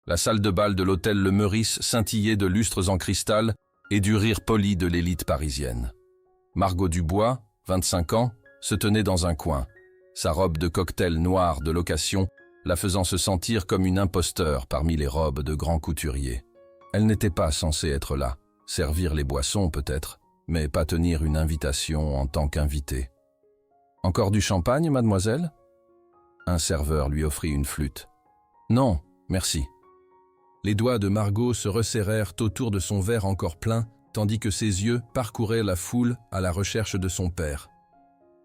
La salle de bal de l'hôtel Le Meurice scintillait de lustres en cristal et du rire poli de l'élite parisienne. Margot Dubois, 25 ans, se tenait dans un coin, sa robe de cocktail noire de location la faisant se sentir comme une imposteur parmi les robes de grands couturiers. Elle n'était pas censée être là, servir les boissons peut-être, mais pas tenir une invitation en tant qu'invitée. « Encore du champagne, mademoiselle ?» Un serveur lui offrit une flûte. « Non, merci. » Les doigts de Margot se resserrèrent autour de son verre encore plein, tandis que ses yeux parcouraient la foule à la recherche de son père.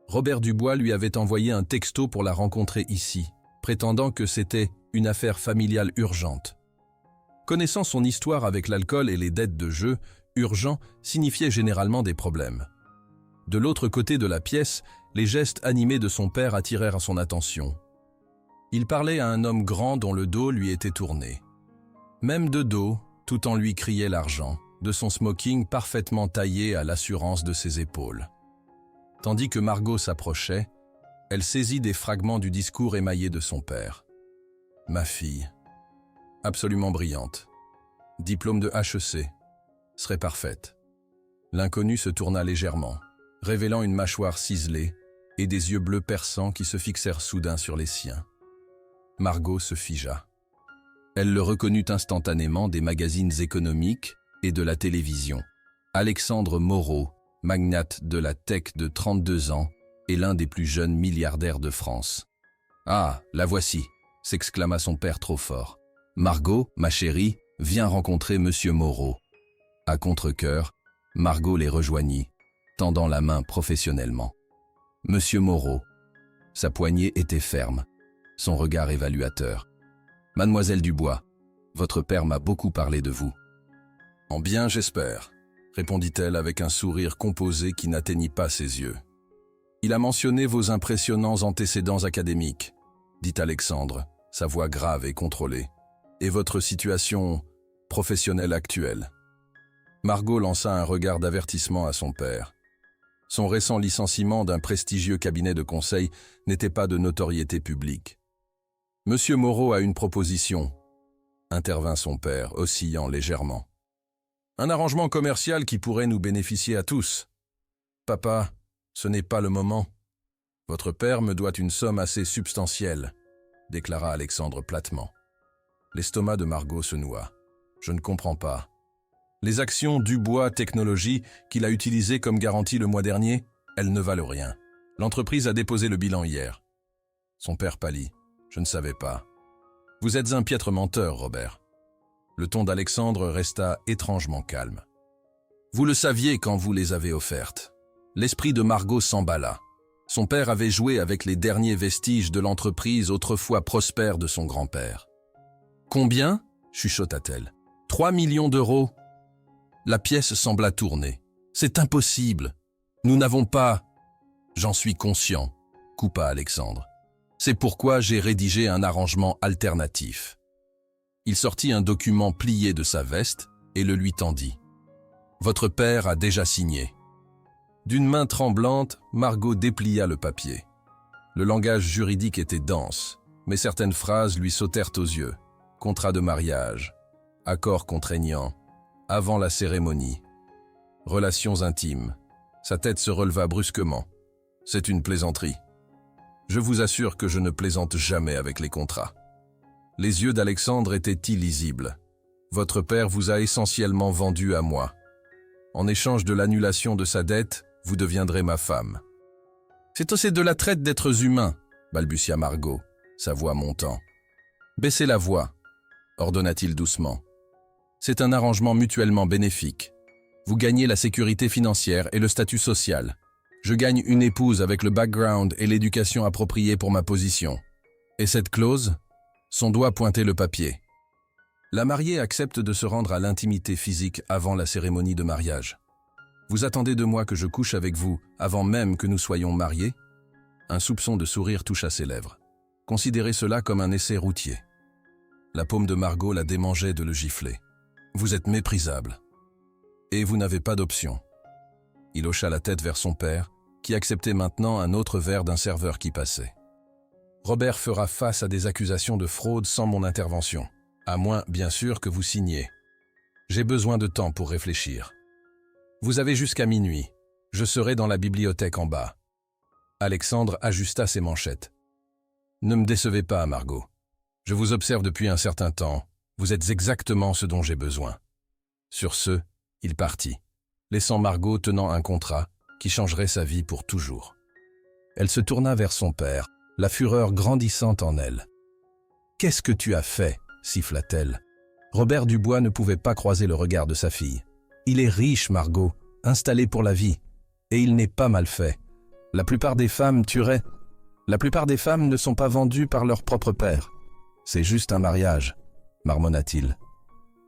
Robert Dubois lui avait envoyé un texto pour la rencontrer ici, prétendant que c'était une affaire familiale urgente. Connaissant son histoire avec l'alcool et les dettes de jeu, urgent signifiait généralement des problèmes. De l'autre côté de la pièce, les gestes animés de son père attirèrent son attention. Il parlait à un homme grand dont le dos lui était tourné. Même de dos, tout en lui criait l'argent, de son smoking parfaitement taillé à l'assurance de ses épaules. Tandis que Margot s'approchait, elle saisit des fragments du discours émaillé de son père. « Ma fille, absolument brillante, diplôme de HEC, serait parfaite. » L'inconnu se tourna légèrement, révélant une mâchoire ciselée et des yeux bleus perçants qui se fixèrent soudain sur les siens. Margot se figea. Elle le reconnut instantanément des magazines économiques et de la télévision. Alexandre Moreau, magnate de la tech de 32 ans et l'un des plus jeunes milliardaires de France. « Ah, la voici !» s'exclama son père trop fort. « Margot, ma chérie, viens rencontrer Monsieur Moreau. » À contre-cœur, Margot les rejoignit, tendant la main professionnellement. « Monsieur Moreau. » Sa poignée était ferme, son regard évaluateur. « Mademoiselle Dubois, votre père m'a beaucoup parlé de vous. »« En bien, j'espère, » répondit-elle avec un sourire composé qui n'atteignit pas ses yeux. « Il a mentionné vos impressionnants antécédents académiques, » dit Alexandre, sa voix grave et contrôlée, « et votre situation professionnelle actuelle. » Margot lança un regard d'avertissement à son père. Son récent licenciement d'un prestigieux cabinet de conseil n'était pas de notoriété publique. « Monsieur Moreau a une proposition, » intervint son père, oscillant légèrement. « Un arrangement commercial qui pourrait nous bénéficier à tous. Papa, ce n'est pas le moment. Votre père me doit une somme assez substantielle, » déclara Alexandre platement. L'estomac de Margot se noua. « Je ne comprends pas. Les actions Dubois Technologies qu'il a utilisées comme garantie le mois dernier, elles ne valent rien. L'entreprise a déposé le bilan hier. » Son père pâlit. « Je ne savais pas. Vous êtes un piètre menteur, Robert. » Le ton d'Alexandre resta étrangement calme. « Vous le saviez quand vous les avez offertes. » L'esprit de Margot s'emballa. Son père avait joué avec les derniers vestiges de l'entreprise autrefois prospère de son grand-père. « Combien ?» chuchota-t-elle. « 3 millions d'euros. » La pièce sembla tourner. « C'est impossible. Nous n'avons pas... » « J'en suis conscient, » coupa Alexandre. « C'est pourquoi j'ai rédigé un arrangement alternatif. » Il sortit un document plié de sa veste et le lui tendit. « Votre père a déjà signé. » D'une main tremblante, Margot déplia le papier. Le langage juridique était dense, mais certaines phrases lui sautèrent aux yeux. Contrat de mariage, accord contraignant, avant la cérémonie, relations intimes. Sa tête se releva brusquement. C'est une plaisanterie. Je vous assure que je ne plaisante jamais avec les contrats. Les yeux d'Alexandre étaient illisibles. Votre père vous a essentiellement vendu à moi. En échange de l'annulation de sa dette, vous deviendrez ma femme. C'est de la traite d'êtres humains, balbutia Margot, sa voix montant. Baissez la voix, ordonna-t-il doucement. C'est un arrangement mutuellement bénéfique. Vous gagnez la sécurité financière et le statut social. Je gagne une épouse avec le background et l'éducation appropriée pour ma position. Et cette clause ? Son doigt pointait le papier. La mariée accepte de se rendre à l'intimité physique avant la cérémonie de mariage. Vous attendez de moi que je couche avec vous avant même que nous soyons mariés ? Un soupçon de sourire toucha ses lèvres. Considérez cela comme un essai routier. La paume de Margot la démangeait de le gifler. Vous êtes méprisable. Et vous n'avez pas d'option. Il hocha la tête vers son père, qui acceptait maintenant un autre verre d'un serveur qui passait. Robert fera face à des accusations de fraude sans mon intervention. À moins, bien sûr, que vous signiez. J'ai besoin de temps pour réfléchir. Vous avez jusqu'à minuit. Je serai dans la bibliothèque en bas. Alexandre ajusta ses manchettes. Ne me décevez pas, Margot. Je vous observe depuis un certain temps. Vous êtes exactement ce dont j'ai besoin. Sur ce, il partit, laissant Margot tenant un contrat qui changerait sa vie pour toujours. Elle se tourna vers son père, la fureur grandissant en elle. « Qu'est-ce que tu as fait ?» siffla-t-elle. Robert Dubois ne pouvait pas croiser le regard de sa fille. « Il est riche, Margot, installé pour la vie. Et il n'est pas mal fait. La plupart des femmes tueraient. La plupart des femmes ne sont pas vendues par leur propre père. C'est juste un mariage, marmonna-t-il.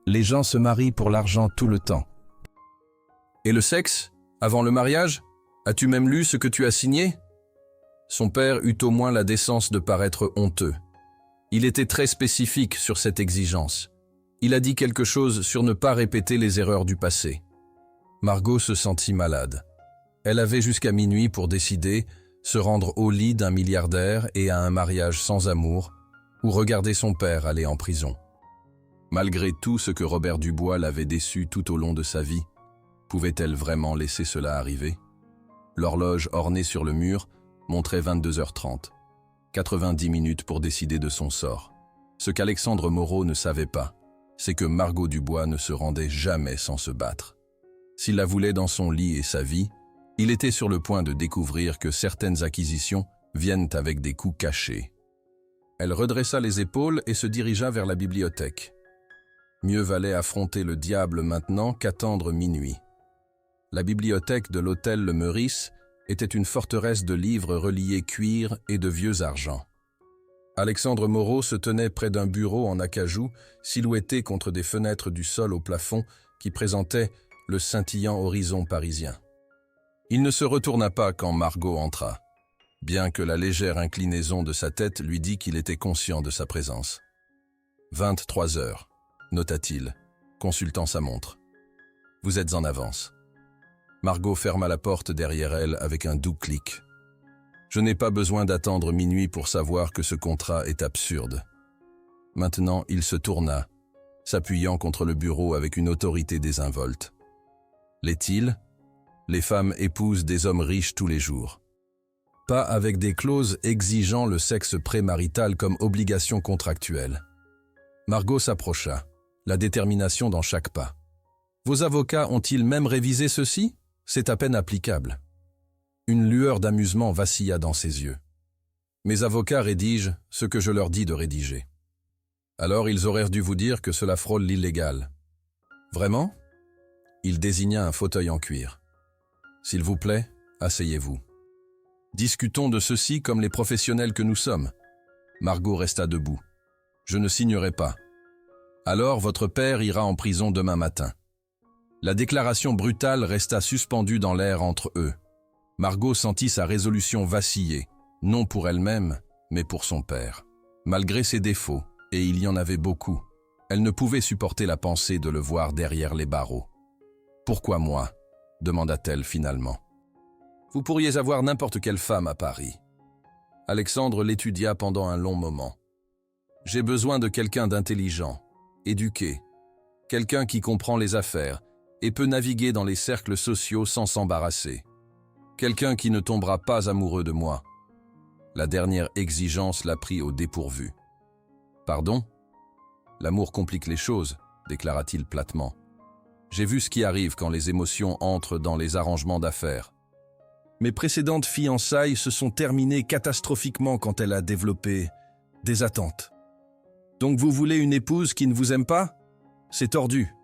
Les gens se marient pour l'argent tout le temps. Et le sexe, avant le mariage? As-tu même lu ce que tu as signé? Son père eut au moins la décence de paraître honteux. Il était très spécifique sur cette exigence. Il a dit quelque chose sur ne pas répéter les erreurs du passé. Margot se sentit malade. Elle avait jusqu'à minuit pour décider, se rendre au lit d'un milliardaire et à un mariage sans amour, ou regarder son père aller en prison. Malgré tout ce que Robert Dubois l'avait déçu tout au long de sa vie, pouvait-elle vraiment laisser cela arriver? L'horloge ornée sur le mur montrait 22h30. 90 minutes pour décider de son sort. Ce qu'Alexandre Moreau ne savait pas, c'est que Margot Dubois ne se rendait jamais sans se battre. S'il la voulait dans son lit et sa vie, il était sur le point de découvrir que certaines acquisitions viennent avec des coups cachés. Elle redressa les épaules et se dirigea vers la bibliothèque. Mieux valait affronter le diable maintenant qu'attendre minuit. La bibliothèque de l'hôtel Le Meurice était une forteresse de livres reliés cuir et de vieux argent. Alexandre Moreau se tenait près d'un bureau en acajou, silhouetté contre des fenêtres du sol au plafond qui présentaient le scintillant horizon parisien. Il ne se retourna pas quand Margot entra, bien que la légère inclinaison de sa tête lui dît qu'il était conscient de sa présence. 23 heures, nota-t-il, consultant sa montre. Vous êtes en avance. Margot ferma la porte derrière elle avec un doux clic. Je n'ai pas besoin d'attendre minuit pour savoir que ce contrat est absurde. Maintenant, il se tourna, s'appuyant contre le bureau avec une autorité désinvolte. L'est-il? Les femmes épousent des hommes riches tous les jours. Pas avec des clauses exigeant le sexe prémarital comme obligation contractuelle. Margot s'approcha, la détermination dans chaque pas. Vos avocats ont-ils même révisé ceci? C'est à peine applicable. Une lueur d'amusement vacilla dans ses yeux. Mes avocats rédigent ce que je leur dis de rédiger. Alors ils auraient dû vous dire que cela frôle l'illégal. Vraiment? Il désigna un fauteuil en cuir. S'il vous plaît, asseyez-vous. Discutons de ceci comme les professionnels que nous sommes. Margot resta debout. Je ne signerai pas. Alors votre père ira en prison demain matin. La déclaration brutale resta suspendue dans l'air entre eux. Margot sentit sa résolution vaciller, non pour elle-même, mais pour son père. Malgré ses défauts, et il y en avait beaucoup, elle ne pouvait supporter la pensée de le voir derrière les barreaux. « Pourquoi moi ?» demanda-t-elle finalement. « Vous pourriez avoir n'importe quelle femme à Paris. » Alexandre l'étudia pendant un long moment. « J'ai besoin de quelqu'un d'intelligent, éduqué, quelqu'un qui comprend les affaires et peut naviguer dans les cercles sociaux sans s'embarrasser. Quelqu'un qui ne tombera pas amoureux de moi. » La dernière exigence l'a pris au dépourvu. « Pardon ? L'amour complique les choses, » déclara-t-il platement. « J'ai vu ce qui arrive quand les émotions entrent dans les arrangements d'affaires. Mes précédentes fiançailles se sont terminées catastrophiquement quand elle a développé des attentes. Donc vous voulez une épouse qui ne vous aime pas? C'est tordu.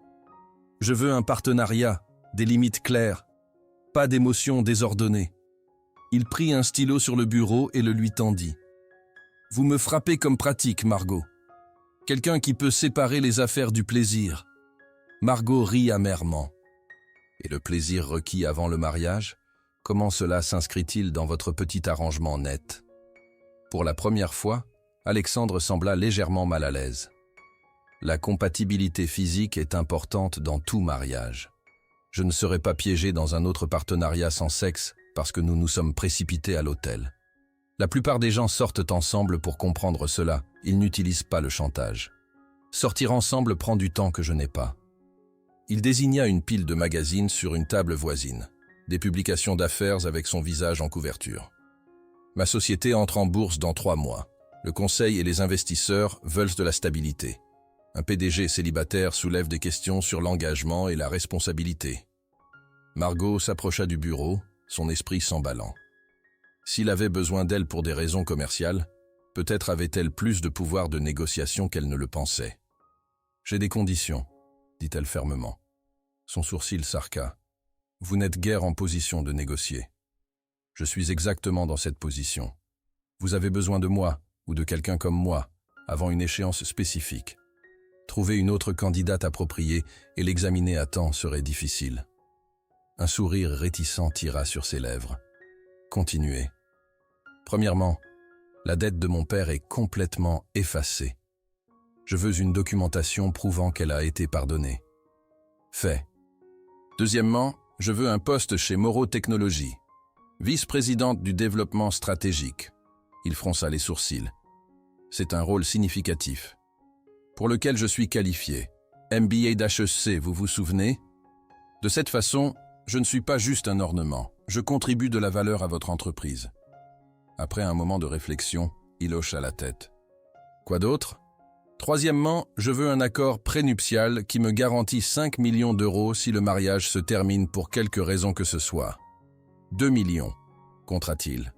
Je veux un partenariat, des limites claires, pas d'émotions désordonnées. » Il prit un stylo sur le bureau et le lui tendit. « Vous me frappez comme pratique, Margot. Quelqu'un qui peut séparer les affaires du plaisir. » Margot rit amèrement. « Et le plaisir requis avant le mariage? Comment cela s'inscrit-il dans votre petit arrangement net ?» Pour la première fois, Alexandre sembla légèrement mal à l'aise. La compatibilité physique est importante dans tout mariage. Je ne serai pas piégé dans un autre partenariat sans sexe parce que nous nous sommes précipités à l'hôtel. La plupart des gens sortent ensemble pour comprendre cela, ils n'utilisent pas le chantage. Sortir ensemble prend du temps que je n'ai pas. Il désigna une pile de magazines sur une table voisine, des publications d'affaires avec son visage en couverture. Ma société entre en bourse dans 3 mois. Le conseil et les investisseurs veulent de la stabilité. Un PDG célibataire soulève des questions sur l'engagement et la responsabilité. Margot s'approcha du bureau, son esprit s'emballant. S'il avait besoin d'elle pour des raisons commerciales, peut-être avait-elle plus de pouvoir de négociation qu'elle ne le pensait. « J'ai des conditions », dit-elle fermement. Son sourcil s'arqua. « Vous n'êtes guère en position de négocier. Je suis exactement dans cette position. Vous avez besoin de moi, ou de quelqu'un comme moi, avant une échéance spécifique. Trouver une autre candidate appropriée et l'examiner à temps serait difficile. » Un sourire réticent tira sur ses lèvres. « Continuez. Premièrement, la dette de mon père est complètement effacée. Je veux une documentation prouvant qu'elle a été pardonnée. Fait. Deuxièmement, je veux un poste chez Moreau Technologies, vice-présidente du développement stratégique. » Il fronça les sourcils. « C'est un rôle significatif, pour lequel je suis qualifié. MBA d'HEC, vous vous souvenez? De cette façon, je ne suis pas juste un ornement, je contribue de la valeur à votre entreprise. » Après un moment de réflexion, il hocha la tête. « Quoi d'autre? Troisièmement, je veux un accord prénuptial qui me garantit 5 millions d'euros si le mariage se termine pour quelque raison que ce soit. 2 millions, comptera-t-il.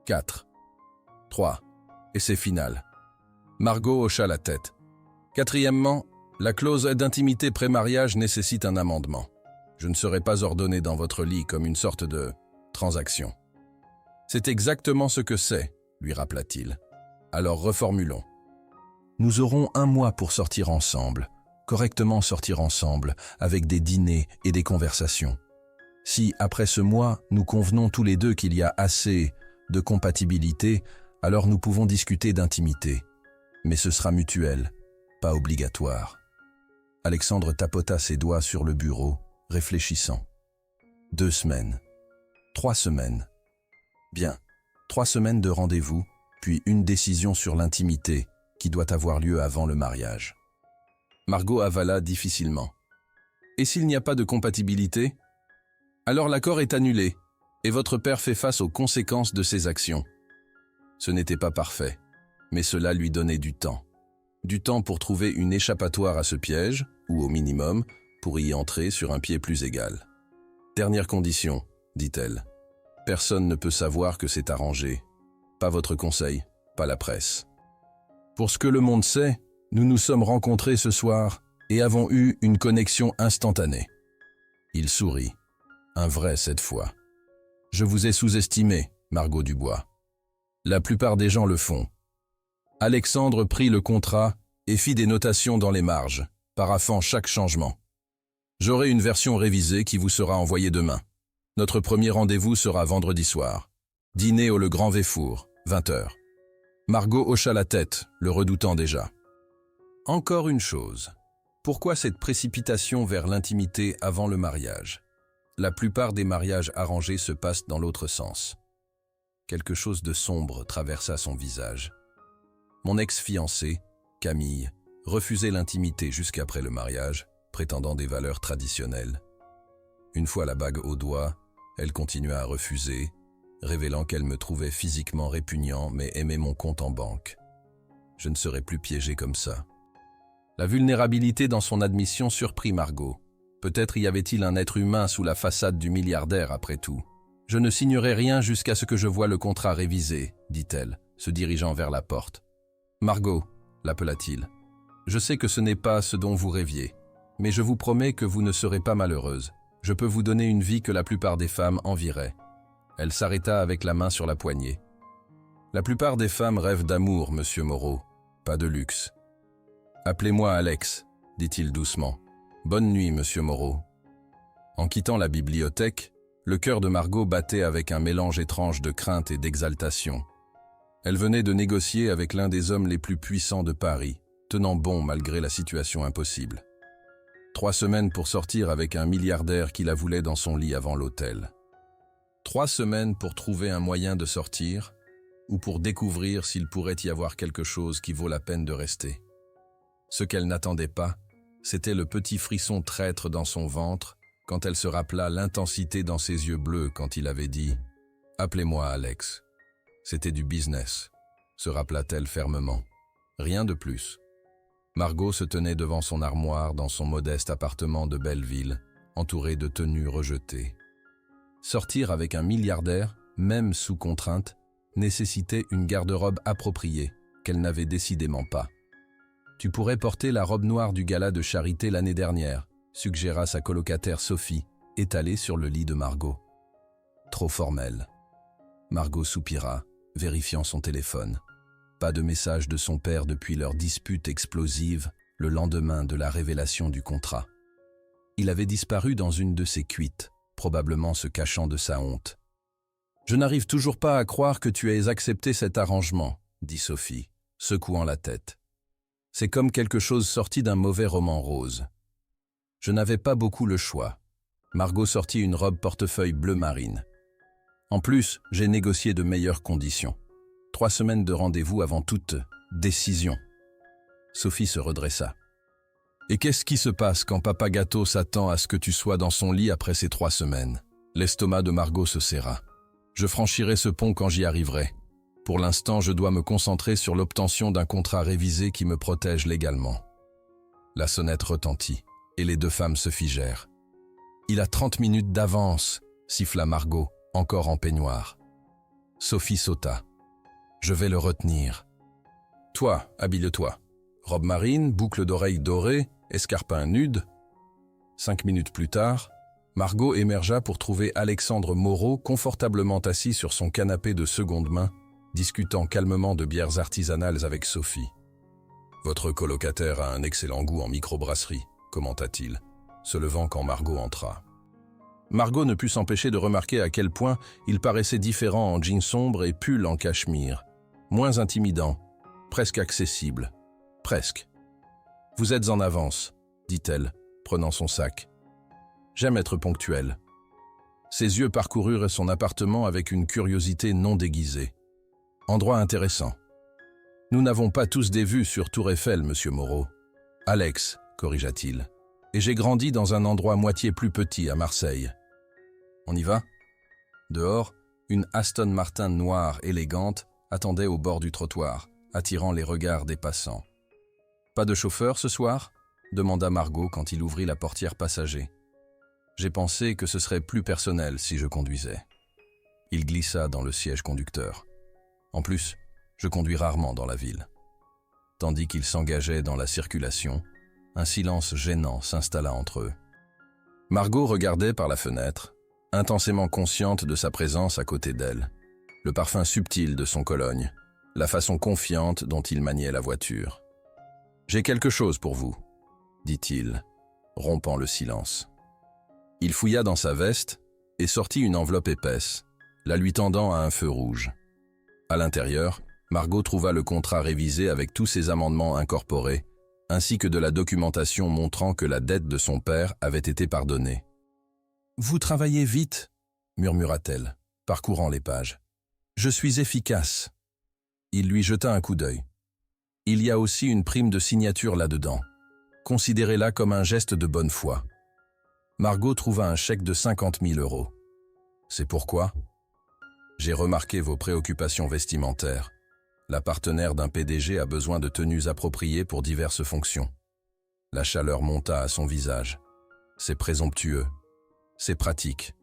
4. 3. Et c'est final. » Margot hocha la tête. « Quatrièmement, la clause d'intimité pré-mariage nécessite un amendement. Je ne serai pas ordonné dans votre lit comme une sorte de transaction. » « C'est exactement ce que c'est, » lui rappela-t-il. « Alors reformulons. Nous aurons 1 mois pour sortir ensemble, correctement sortir ensemble, avec des dîners et des conversations. Si, après ce mois, nous convenons tous les deux qu'il y a assez de compatibilité, alors nous pouvons discuter d'intimité. Mais ce sera mutuel, pas obligatoire. » Alexandre tapota ses doigts sur le bureau, réfléchissant. 2 semaines. 3 semaines. Bien, 3 semaines de rendez-vous, puis une décision sur l'intimité qui doit avoir lieu avant le mariage. Margot avala difficilement. « Et s'il n'y a pas de compatibilité? Alors l'accord est annulé, et votre père fait face aux conséquences de ses actions. » Ce n'était pas parfait, mais cela lui donnait du temps. Du temps pour trouver une échappatoire à ce piège, ou au minimum, pour y entrer sur un pied plus égal. « Dernière condition, » dit-elle. « Personne ne peut savoir que c'est arrangé. Pas votre conseil, pas la presse. Pour ce que le monde sait, nous nous sommes rencontrés ce soir et avons eu une connexion instantanée. » Il sourit. Un vrai cette fois. « Je vous ai sous-estimé, Margot Dubois. La plupart des gens le font. » Alexandre prit le contrat et fit des notations dans les marges, paraphant chaque changement. « J'aurai une version révisée qui vous sera envoyée demain. Notre premier rendez-vous sera vendredi soir. Dîner au Le Grand Véfour, 20h. » Margot hocha la tête, le redoutant déjà. Encore une chose. Pourquoi cette précipitation vers l'intimité avant le mariage? La plupart des mariages arrangés se passent dans l'autre sens. Quelque chose de sombre traversa son visage. Mon ex-fiancée, Camille, refusait l'intimité jusqu'après le mariage, prétendant des valeurs traditionnelles. Une fois la bague au doigt, elle continua à refuser, révélant qu'elle me trouvait physiquement répugnant mais aimait mon compte en banque. Je ne serais plus piégé comme ça. La vulnérabilité dans son admission surprit Margot. Peut-être y avait-il un être humain sous la façade du milliardaire après tout. « Je ne signerai rien jusqu'à ce que je voie le contrat révisé, » dit-elle, se dirigeant vers la porte. « Margot, » l'appela-t-il, « je sais que ce n'est pas ce dont vous rêviez, mais je vous promets que vous ne serez pas malheureuse. Je peux vous donner une vie que la plupart des femmes envieraient. » Elle s'arrêta avec la main sur la poignée. « La plupart des femmes rêvent d'amour, monsieur Moreau, pas de luxe. »« Appelez-moi Alex, » dit-il doucement. « Bonne nuit, monsieur Moreau. » En quittant la bibliothèque, le cœur de Margot battait avec un mélange étrange de crainte et d'exaltation. Elle venait de négocier avec l'un des hommes les plus puissants de Paris, tenant bon malgré la situation impossible. 3 semaines pour sortir avec un milliardaire qui la voulait dans son lit avant l'hôtel. 3 semaines pour trouver un moyen de sortir, ou pour découvrir s'il pourrait y avoir quelque chose qui vaut la peine de rester. Ce qu'elle n'attendait pas, c'était le petit frisson traître dans son ventre quand elle se rappela l'intensité dans ses yeux bleus quand il avait dit « Appelez-moi Alex ». C'était du business, se rappela-t-elle fermement. Rien de plus. Margot se tenait devant son armoire dans son modeste appartement de Belleville, entourée de tenues rejetées. Sortir avec un milliardaire, même sous contrainte, nécessitait une garde-robe appropriée, qu'elle n'avait décidément pas. « Tu pourrais porter la robe noire du gala de charité l'année dernière », suggéra sa colocataire Sophie, étalée sur le lit de Margot. Trop formelle. Margot soupira, vérifiant son téléphone. Pas de message de son père depuis leur dispute explosive le lendemain de la révélation du contrat. Il avait disparu dans une de ses cuites, probablement se cachant de sa honte. « Je n'arrive toujours pas à croire que tu aies accepté cet arrangement, » dit Sophie, secouant la tête. « C'est comme quelque chose sorti d'un mauvais roman rose. » Je n'avais pas beaucoup le choix. Margot sortit une robe portefeuille bleu marine. En plus, j'ai négocié de meilleures conditions. 3 semaines de rendez-vous avant toute décision. Sophie se redressa. Et qu'est-ce qui se passe quand Papa Gâteau s'attend à ce que tu sois dans son lit après ces 3 semaines? L'estomac de Margot se serra. Je franchirai ce pont quand j'y arriverai. Pour l'instant, je dois me concentrer sur l'obtention d'un contrat révisé qui me protège légalement. La sonnette retentit, et les 2 femmes se figèrent. Il a 30 minutes d'avance, siffla Margot, encore en peignoir. Sophie sauta. Je vais le retenir. Toi, habille-toi. Robe marine, boucle d'oreilles dorées, escarpin nude. 5 minutes plus tard, Margot émergea pour trouver Alexandre Moreau confortablement assis sur son canapé de seconde main, discutant calmement de bières artisanales avec Sophie. « Votre colocataire a un excellent goût en microbrasserie », commenta-t-il, se levant quand Margot entra. Margot ne put s'empêcher de remarquer à quel point il paraissait différent en jean sombre et pull en cachemire, moins intimidant, presque accessible, presque. « Vous êtes en avance », dit-elle, prenant son sac. « J'aime être ponctuelle. » Ses yeux parcoururent son appartement avec une curiosité non déguisée. « Endroit intéressant. Nous n'avons pas tous des vues sur Tour Eiffel, monsieur Moreau. Alex, corrigea-t-il. Et j'ai grandi dans un endroit moitié plus petit à Marseille. On y va ? Dehors, une Aston Martin noire élégante attendait au bord du trottoir, attirant les regards des passants. « Pas de chauffeur ce soir ?» demanda Margot quand il ouvrit la portière passager. « J'ai pensé que ce serait plus personnel si je conduisais. » Il glissa dans le siège conducteur. « En plus, je conduis rarement dans la ville. » Tandis qu'il s'engageait dans la circulation, un silence gênant s'installa entre eux. Margot regardait par la fenêtre, intensément consciente de sa présence à côté d'elle, le parfum subtil de son cologne, la façon confiante dont il maniait la voiture. « J'ai quelque chose pour vous, » dit-il, rompant le silence. Il fouilla dans sa veste et sortit une enveloppe épaisse, la lui tendant à un feu rouge. À l'intérieur, Margot trouva le contrat révisé avec tous ses amendements incorporés, ainsi que de la documentation montrant que la dette de son père avait été pardonnée. « Vous travaillez vite, » murmura-t-elle, parcourant les pages. « Je suis efficace. » Il lui jeta un coup d'œil. « Il y a aussi une prime de signature là-dedans. Considérez-la comme un geste de bonne foi. » Margot trouva un chèque de 50 000 €. « C'est pourquoi ? J'ai remarqué vos préoccupations vestimentaires. La partenaire d'un PDG a besoin de tenues appropriées pour diverses fonctions. » La chaleur monta à son visage. « C'est présomptueux. C'est pratique.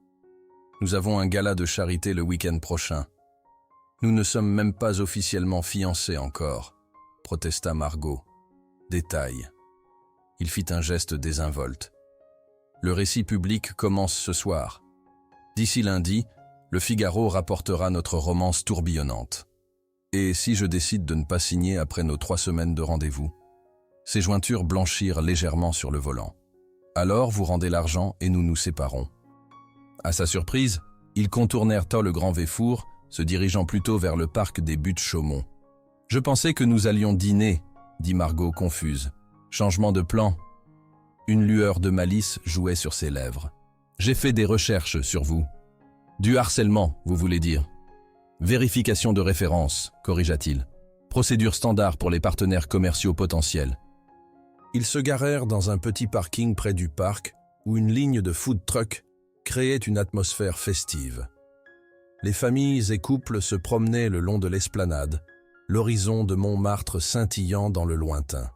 Nous avons un gala de charité le week-end prochain. Nous ne sommes même pas officiellement fiancés encore, » protesta Margot. « Détail. » Il fit un geste désinvolte. « Le récit public commence ce soir. D'ici lundi, le Figaro rapportera notre romance tourbillonnante. Et si je décide de ne pas signer après nos 3 semaines de rendez-vous ?» Ses jointures blanchirent légèrement sur le volant. « Alors vous rendez l'argent et nous nous séparons. » À sa surprise, ils contournèrent le Grand Véfour, se dirigeant plutôt vers le parc des Buttes-Chaumont. « Je pensais que nous allions dîner, » dit Margot confuse. « Changement de plan. » Une lueur de malice jouait sur ses lèvres. « J'ai fait des recherches sur vous. » « Du harcèlement, vous voulez dire. »« Vérification de référence, corrigea-t-il. Procédure standard pour les partenaires commerciaux potentiels. » Ils se garèrent dans un petit parking près du parc où une ligne de food truck créait une atmosphère festive. Les familles et couples se promenaient le long de l'esplanade, l'horizon de Montmartre scintillant dans le lointain.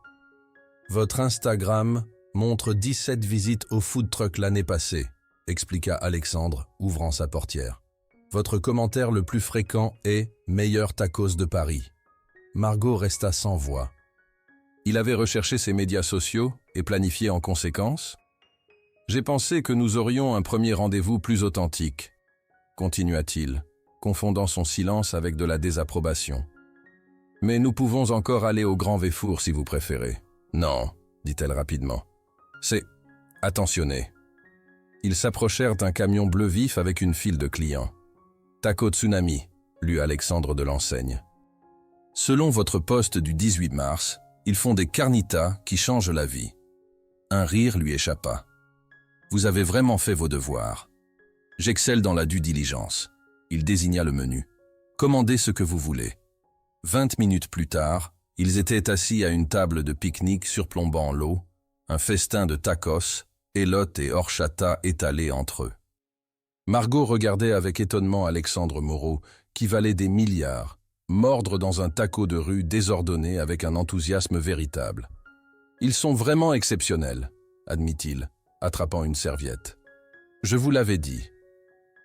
Votre Instagram montre 17 visites au food truck l'année passée, expliqua Alexandre, ouvrant sa portière. Votre commentaire le plus fréquent est « meilleur tacos de Paris ». Margot resta sans voix. Il avait recherché ses médias sociaux et planifié en conséquence. « J'ai pensé que nous aurions un premier rendez-vous plus authentique », continua-t-il, confondant son silence avec de la désapprobation. « Mais nous pouvons encore aller au Grand Véfour si vous préférez. »« Non, » dit-elle rapidement. « C'est attentionné. » Ils s'approchèrent d'un camion bleu vif avec une file de clients. « Taco Tsunami », lut Alexandre de l'enseigne. « Selon votre post du 18 mars, ils font des carnitas qui changent la vie. » Un rire lui échappa. « Vous avez vraiment fait vos devoirs. J'excelle dans la due diligence. » Il désigna le menu. « Commandez ce que vous voulez. » 20 minutes plus tard, ils étaient assis à une table de pique-nique surplombant l'eau, un festin de tacos, élotes et horchata étalés entre eux. Margot regardait avec étonnement Alexandre Moreau, qui valait des milliards, mordre dans un taco de rue désordonné avec un enthousiasme véritable. « Ils sont vraiment exceptionnels, » admit-il, attrapant une serviette. « Je vous l'avais dit. »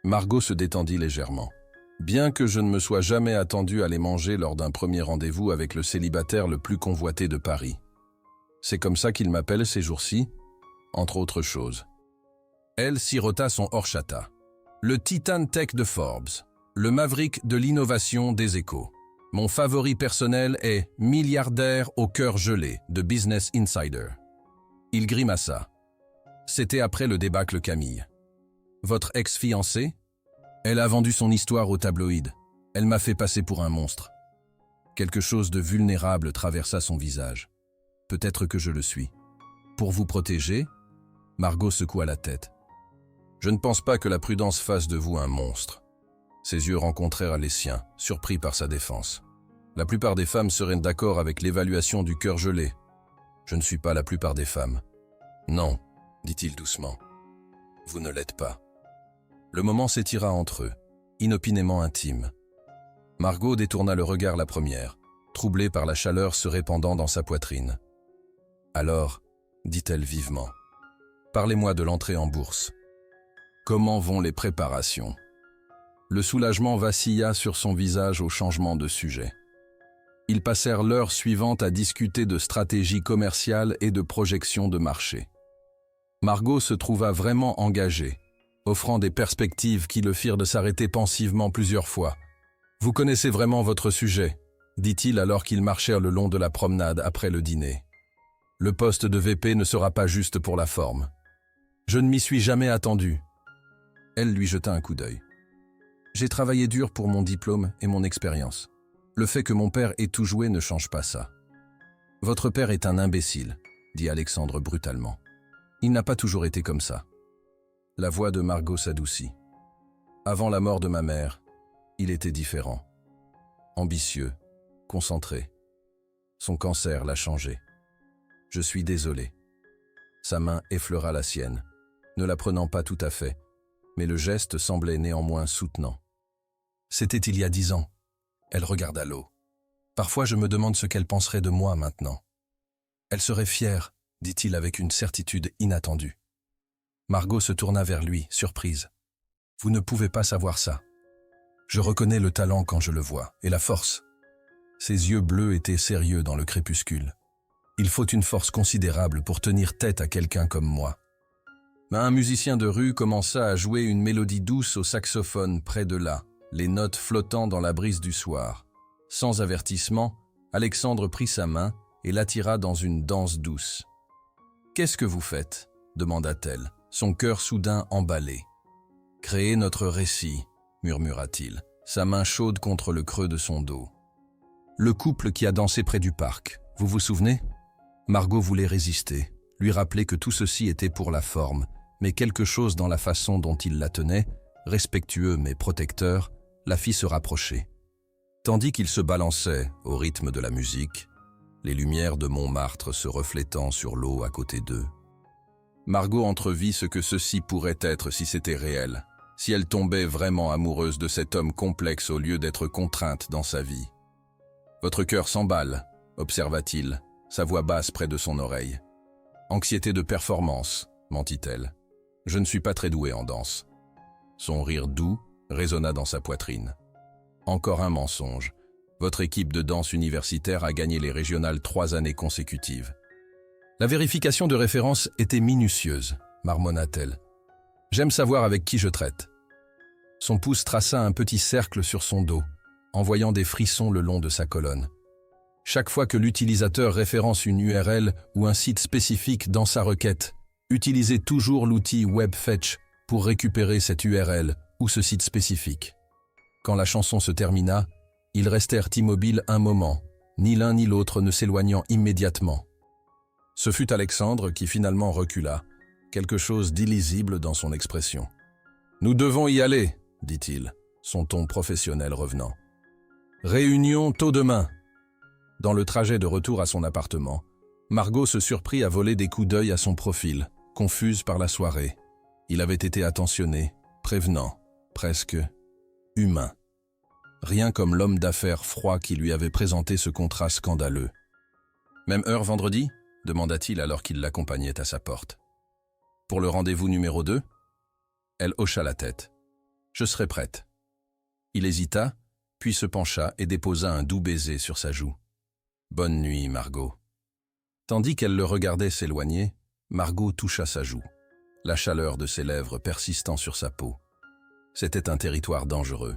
Margot se détendit légèrement. « Bien que je ne me sois jamais attendu à les manger lors d'un premier rendez-vous avec le célibataire le plus convoité de Paris. C'est comme ça qu'il m'appelle ces jours-ci, entre autres choses. » Elle sirota son horchata. « Le Titan Tech de Forbes, le Maverick de l'innovation des Échos. Mon favori personnel est Milliardaire au cœur gelé de Business Insider. » Il grimaça. C'était après le débâcle Camille. « Votre ex-fiancée ? Elle a vendu son histoire au tabloïd. Elle m'a fait passer pour un monstre. » Quelque chose de vulnérable traversa son visage. « Peut-être que je le suis. Pour vous protéger ?» Margot secoua la tête. « Je ne pense pas que la prudence fasse de vous un monstre. » Ses yeux rencontrèrent les siens, surpris par sa défense. « La plupart des femmes seraient d'accord avec l'évaluation du cœur gelé. Je ne suis pas la plupart des femmes. »« Non, » dit-il doucement. « Vous ne l'êtes pas. » Le moment s'étira entre eux, inopinément intime. Margot détourna le regard la première, troublée par la chaleur se répandant dans sa poitrine. « Alors, » dit-elle vivement, « parlez-moi de l'entrée en bourse. Comment vont les préparations ?» Le soulagement vacilla sur son visage au changement de sujet. Ils passèrent l'heure suivante à discuter de stratégie commerciale et de projection de marché. Margot se trouva vraiment engagée, offrant des perspectives qui le firent de s'arrêter pensivement plusieurs fois. « Vous connaissez vraiment votre sujet ?» dit-il alors qu'ils marchèrent le long de la promenade après le dîner. « Le poste de VP ne sera pas juste pour la forme. Je ne m'y suis jamais attendu. » Elle lui jeta un coup d'œil. « J'ai travaillé dur pour mon diplôme et mon expérience. Le fait que mon père ait tout joué ne change pas ça. »« Votre père est un imbécile, » dit Alexandre brutalement. « Il n'a pas toujours été comme ça. » La voix de Margot s'adoucit. « Avant la mort de ma mère, il était différent. Ambitieux, concentré. Son cancer l'a changé. Je suis désolé. » Sa main effleura la sienne, ne la prenant pas tout à fait, mais le geste semblait néanmoins soutenant. « C'était il y a 10 ans. » Elle regarda l'eau. « Parfois je me demande ce qu'elle penserait de moi maintenant. »« Elle serait fière, » dit-il avec une certitude inattendue. Margot se tourna vers lui, surprise. « Vous ne pouvez pas savoir ça. Je reconnais le talent quand je le vois, et la force. » Ses yeux bleus étaient sérieux dans le crépuscule. « Il faut une force considérable pour tenir tête à quelqu'un comme moi. » Un musicien de rue commença à jouer une mélodie douce au saxophone près de là, les notes flottant dans la brise du soir. Sans avertissement, Alexandre prit sa main et l'attira dans une danse douce. « Qu'est-ce que vous faites ?» demanda-t-elle, son cœur soudain emballé. « Créer notre récit, » murmura-t-il, sa main chaude contre le creux de son dos. « Le couple qui a dansé près du parc, vous vous souvenez ?» Margot voulait résister, lui rappeler que tout ceci était pour la forme, mais quelque chose dans la façon dont il la tenait, respectueux mais protecteur, la fit se rapprocher. Tandis qu'il se balançait au rythme de la musique, les lumières de Montmartre se reflétant sur l'eau à côté d'eux. Margot entrevit ce que ceci pourrait être si c'était réel, si elle tombait vraiment amoureuse de cet homme complexe au lieu d'être contrainte dans sa vie. « Votre cœur s'emballe », observa-t-il, sa voix basse près de son oreille. « Anxiété de performance », mentit-elle. « Je ne suis pas très douée en danse. » Son rire doux résonna dans sa poitrine. « Encore un mensonge. Votre équipe de danse universitaire a gagné les régionales 3 années consécutives. » La vérification de référence était minutieuse, marmonna-t-elle. « J'aime savoir avec qui je traite. » Son pouce traça un petit cercle sur son dos, envoyant des frissons le long de sa colonne. Chaque fois que l'utilisateur référence une URL ou un site spécifique dans sa requête, utilisez toujours l'outil WebFetch pour récupérer cette URL ou ce site spécifique. Quand la chanson se termina, ils restèrent immobiles un moment, ni l'un ni l'autre ne s'éloignant immédiatement. Ce fut Alexandre qui finalement recula, quelque chose d'illisible dans son expression. « Nous devons y aller », dit-il, son ton professionnel revenant. « Réunion tôt demain ». Dans le trajet de retour à son appartement, Margot se surprit à voler des coups d'œil à son profil, confuse par la soirée. Il avait été attentionné, prévenant, presque humain. Rien comme l'homme d'affaires froid qui lui avait présenté ce contrat scandaleux. « Même heure vendredi ?» demanda-t-il alors qu'il l'accompagnait à sa porte. « Pour le rendez-vous numéro 2 ?» Elle hocha la tête. « Je serai prête. » Il hésita, puis se pencha et déposa un doux baiser sur sa joue. « Bonne nuit, Margot. » Tandis qu'elle le regardait s'éloigner, Margot toucha sa joue, la chaleur de ses lèvres persistant sur sa peau. C'était un territoire dangereux.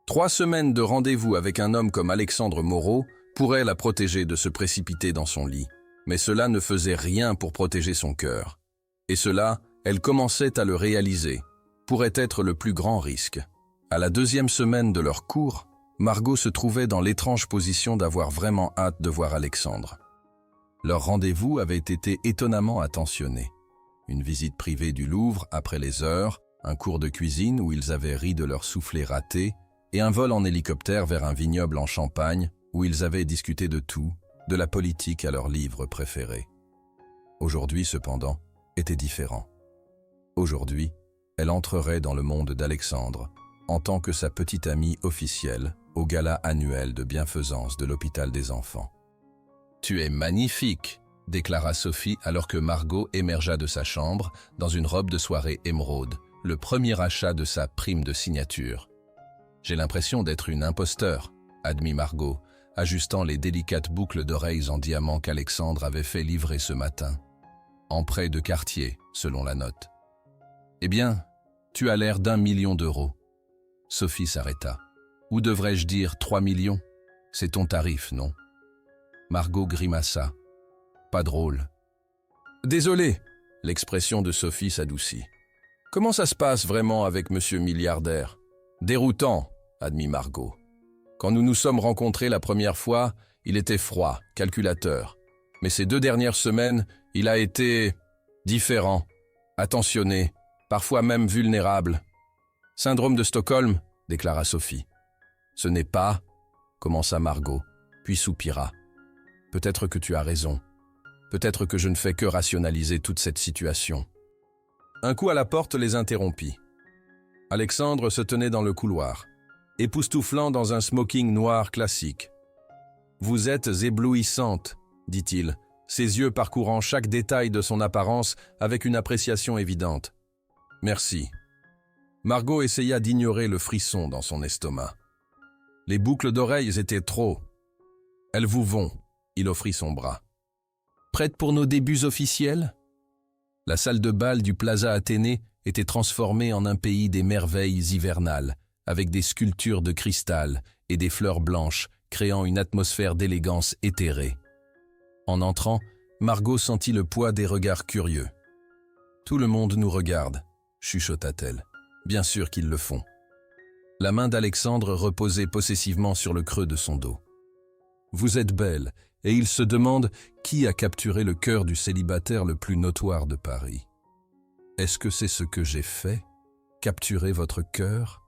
3 semaines de rendez-vous avec un homme comme Alexandre Moreau pourraient la protéger de se précipiter dans son lit, mais cela ne faisait rien pour protéger son cœur. Et cela, elle commençait à le réaliser, pourrait être le plus grand risque. À la 2e semaine de leur cours, Margot se trouvait dans l'étrange position d'avoir vraiment hâte de voir Alexandre. Leur rendez-vous avait été étonnamment attentionné. Une visite privée du Louvre après les heures, un cours de cuisine où ils avaient ri de leur soufflé raté, et un vol en hélicoptère vers un vignoble en Champagne où ils avaient discuté de tout, de la politique à leur livre préféré. Aujourd'hui, cependant, était différent. Aujourd'hui, elle entrerait dans le monde d'Alexandre en tant que sa petite amie officielle au gala annuel de bienfaisance de l'hôpital des enfants. « Tu es magnifique !» déclara Sophie alors que Margot émergea de sa chambre dans une robe de soirée émeraude, le premier achat de sa prime de signature. « J'ai l'impression d'être une imposteur », admit Margot, ajustant les délicates boucles d'oreilles en diamant qu'Alexandre avait fait livrer ce matin. En prêt de quartier, selon la note. « Eh bien, tu as l'air d'1 million d'euros. » Sophie s'arrêta. « Ou devrais-je dire 3 millions? C'est ton tarif, non ?» Margot grimaça. « Pas drôle. »« Désolé !» L'expression de Sophie s'adoucit. « Comment ça se passe vraiment avec monsieur milliardaire ?»« Déroutant !» admit Margot. « Quand nous nous sommes rencontrés la première fois, il était froid, calculateur. Mais ces 2 dernières semaines, il a été différent, attentionné, parfois même vulnérable. « Syndrome de Stockholm » déclara Sophie. « Ce n'est pas, » commença Margot, puis soupira. « Peut-être que tu as raison. Peut-être que je ne fais que rationaliser toute cette situation. » Un coup à la porte les interrompit. Alexandre se tenait dans le couloir, époustouflant dans un smoking noir classique. « Vous êtes éblouissante », dit-il, ses yeux parcourant chaque détail de son apparence avec une appréciation évidente. « Merci. » Margot essaya d'ignorer le frisson dans son estomac. Les boucles d'oreilles étaient trop. « Elles vous vont », il offrit son bras. « Prête pour nos débuts officiels ?» La salle de bal du Plaza Athénée était transformée en un pays des merveilles hivernales, avec des sculptures de cristal et des fleurs blanches, créant une atmosphère d'élégance éthérée. En entrant, Margot sentit le poids des regards curieux. « Tout le monde nous regarde », chuchota-t-elle. « Bien sûr qu'ils le font. » La main d'Alexandre reposait possessivement sur le creux de son dos. « Vous êtes belle, et il se demande qui a capturé le cœur du célibataire le plus notoire de Paris. Est-ce que c'est ce que j'ai fait? Capturer votre cœur ?»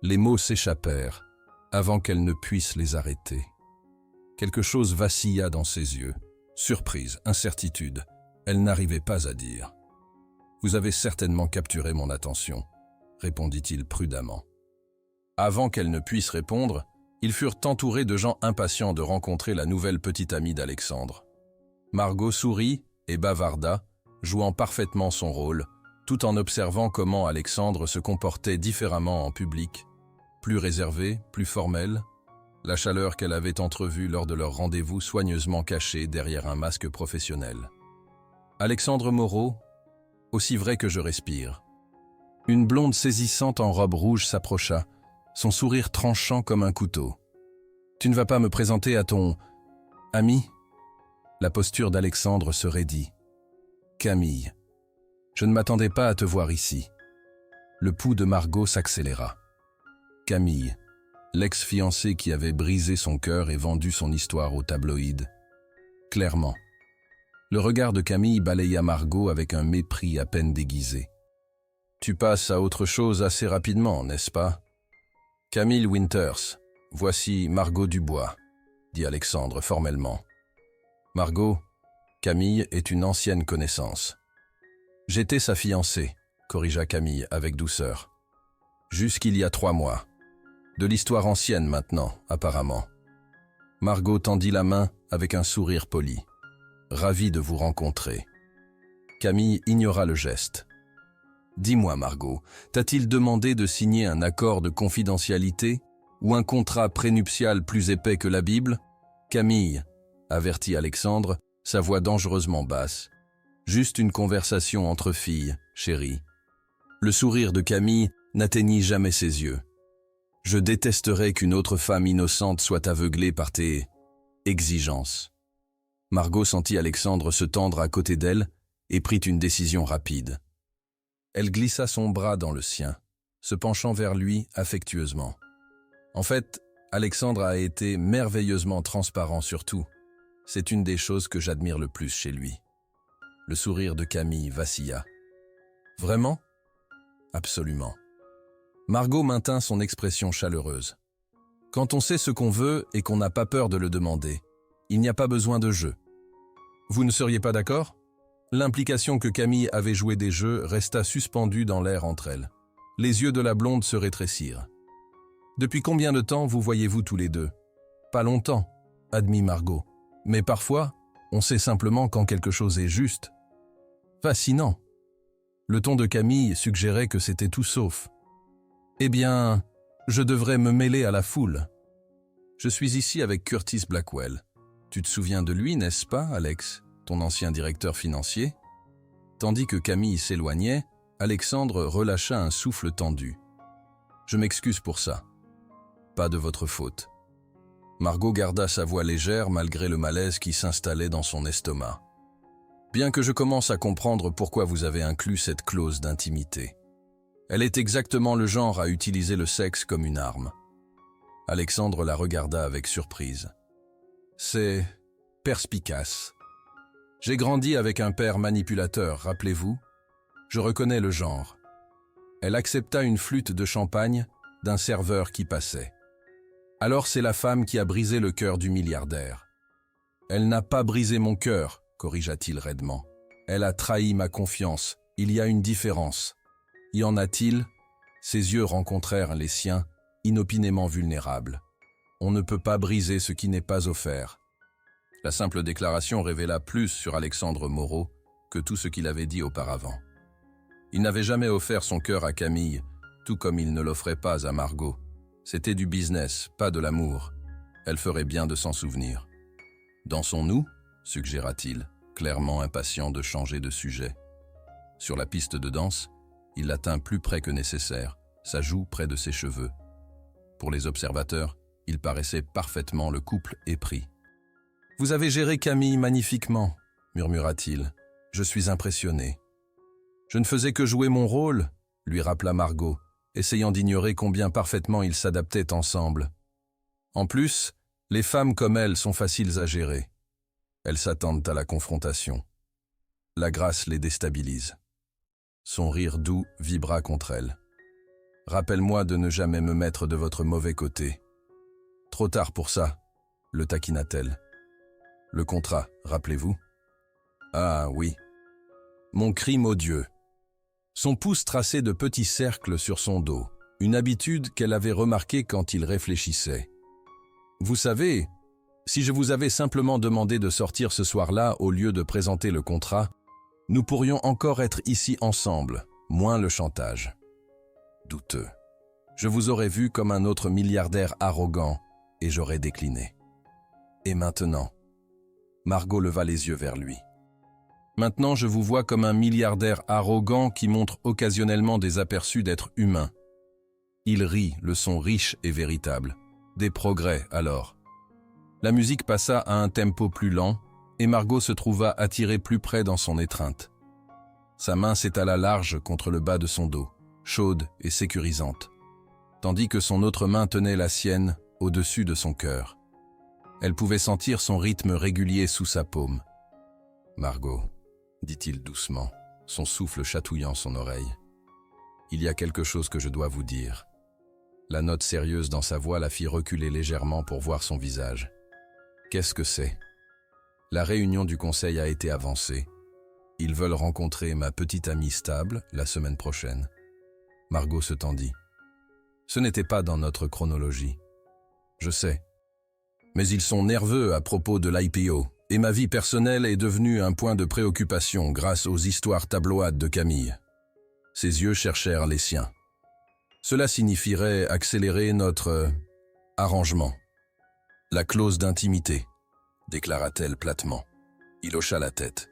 Les mots s'échappèrent, avant qu'elle ne puisse les arrêter. « Quelque chose vacilla dans ses yeux. Surprise, incertitude. Elle n'arrivait pas à dire. « Vous avez certainement capturé mon attention », répondit-il prudemment. Avant qu'elle ne puisse répondre, ils furent entourés de gens impatients de rencontrer la nouvelle petite amie d'Alexandre. Margot sourit et bavarda, jouant parfaitement son rôle, tout en observant comment Alexandre se comportait différemment en public, plus réservé, plus formel, la chaleur qu'elle avait entrevue lors de leur rendez-vous soigneusement cachée derrière un masque professionnel. Alexandre Moreau, aussi vrai que je respire. Une blonde saisissante en robe rouge s'approcha, son sourire tranchant comme un couteau. « Tu ne vas pas me présenter à ton... ami ?» La posture d'Alexandre se raidit. « Camille, je ne m'attendais pas à te voir ici. » Le pouls de Margot s'accéléra. Camille, l'ex-fiancée qui avait brisé son cœur et vendu son histoire aux tabloïds. Clairement. Le regard de Camille balaya Margot avec un mépris à peine déguisé. « Tu passes à autre chose assez rapidement, n'est-ce pas ?»« Camille Winters, voici Margot Dubois, » dit Alexandre formellement. « Margot, Camille est une ancienne connaissance. »« J'étais sa fiancée, » corrigea Camille avec douceur. « Jusqu'il y a 3 mois. De l'histoire ancienne maintenant, apparemment. » Margot tendit la main avec un sourire poli. « Ravi de vous rencontrer. » Camille ignora le geste. « Dis-moi, Margot, t'a-t-il demandé de signer un accord de confidentialité ou un contrat prénuptial plus épais que la Bible ?»« Camille, » avertit Alexandre, sa voix dangereusement basse. « Juste une conversation entre filles, chérie. » Le sourire de Camille n'atteignit jamais ses yeux. « Je détesterais qu'une autre femme innocente soit aveuglée par tes exigences. » Margot sentit Alexandre se tendre à côté d'elle et prit une décision rapide. Elle glissa son bras dans le sien, se penchant vers lui affectueusement. En fait, Alexandre a été merveilleusement transparent sur tout. C'est une des choses que j'admire le plus chez lui. Le sourire de Camille vacilla. « Vraiment ? » ?»« Absolument. » Margot maintint son expression chaleureuse. « Quand on sait ce qu'on veut et qu'on n'a pas peur de le demander, il n'y a pas besoin de jeu. Vous ne seriez pas d'accord ?» L'implication que Camille avait joué des jeux resta suspendue dans l'air entre elles. Les yeux de la blonde se rétrécirent. « Depuis combien de temps vous voyez-vous tous les deux ?»« Pas longtemps, » admit Margot. « Mais parfois, on sait simplement quand quelque chose est juste. » « Fascinant. » Le ton de Camille suggérait que c'était tout sauf. « Eh bien, je devrais me mêler à la foule. Je suis ici avec Curtis Blackwell. Tu te souviens de lui, n'est-ce pas, Alex, ton ancien directeur financier ?» Tandis que Camille s'éloignait, Alexandre relâcha un souffle tendu. « Je m'excuse pour ça. Pas de votre faute. » Margot garda sa voix légère malgré le malaise qui s'installait dans son estomac. « Bien que je commence à comprendre pourquoi vous avez inclus cette clause d'intimité. Elle est exactement le genre à utiliser le sexe comme une arme. » Alexandre la regarda avec surprise. « C'est perspicace. J'ai grandi avec un père manipulateur, rappelez-vous. Je reconnais le genre. » Elle accepta une flûte de champagne d'un serveur qui passait. « Alors c'est la femme qui a brisé le cœur du milliardaire. »« Elle n'a pas brisé mon cœur, » corrigea-t-il raidement. « Elle a trahi ma confiance. Il y a une différence. » Y en a-t-il ? Ses yeux rencontrèrent les siens, inopinément vulnérables. On ne peut pas briser ce qui n'est pas offert. La simple déclaration révéla plus sur Alexandre Moreau que tout ce qu'il avait dit auparavant. Il n'avait jamais offert son cœur à Camille, tout comme il ne l'offrait pas à Margot. C'était du business, pas de l'amour. Elle ferait bien de s'en souvenir. « Dansons-nous » suggéra-t-il, clairement impatient de changer de sujet. Sur la piste de danse, il la tint plus près que nécessaire, sa joue près de ses cheveux. Pour les observateurs, il paraissait parfaitement le couple épris. « Vous avez géré Camille magnifiquement, » murmura-t-il. « Je suis impressionné. »« Je ne faisais que jouer mon rôle, » lui rappela Margot, essayant d'ignorer combien parfaitement ils s'adaptaient ensemble. En plus, les femmes comme elle sont faciles à gérer. Elles s'attendent à la confrontation. La grâce les déstabilise. Son rire doux vibra contre elle. « Rappelle-moi de ne jamais me mettre de votre mauvais côté. »« Trop tard pour ça. » le taquina-t-elle. Le contrat, rappelez-vous? Ah oui. Mon crime odieux. Son pouce traçait de petits cercles sur son dos, une habitude qu'elle avait remarquée quand il réfléchissait. Vous savez, si je vous avais simplement demandé de sortir ce soir-là au lieu de présenter le contrat, nous pourrions encore être ici ensemble, moins le chantage. Douteux. Je vous aurais vu comme un autre milliardaire arrogant et j'aurais décliné. Et maintenant? Margot leva les yeux vers lui. Maintenant, je vous vois comme un milliardaire arrogant qui montre occasionnellement des aperçus d'être humain. Il rit, le son riche et véritable. Des progrès, alors. La musique passa à un tempo plus lent, et Margot se trouva attirée plus près dans son étreinte. Sa main s'étala large contre le bas de son dos, chaude et sécurisante, tandis que son autre main tenait la sienne au-dessus de son cœur. Elle pouvait sentir son rythme régulier sous sa paume. « Margot, » dit-il doucement, son souffle chatouillant son oreille. « Il y a quelque chose que je dois vous dire. » La note sérieuse dans sa voix la fit reculer légèrement pour voir son visage. « Qu'est-ce que c'est ? » La réunion du conseil a été avancée. Ils veulent rencontrer ma petite amie stable la semaine prochaine. Margot se tendit. « Ce n'était pas dans notre chronologie. Je sais. Mais ils sont nerveux à propos de l'IPO, et ma vie personnelle est devenue un point de préoccupation grâce aux histoires tabloïdes de Camille. » Ses yeux cherchèrent les siens. « Cela signifierait accélérer notre arrangement. La clause d'intimité, déclara-t-elle platement. Il hocha la tête.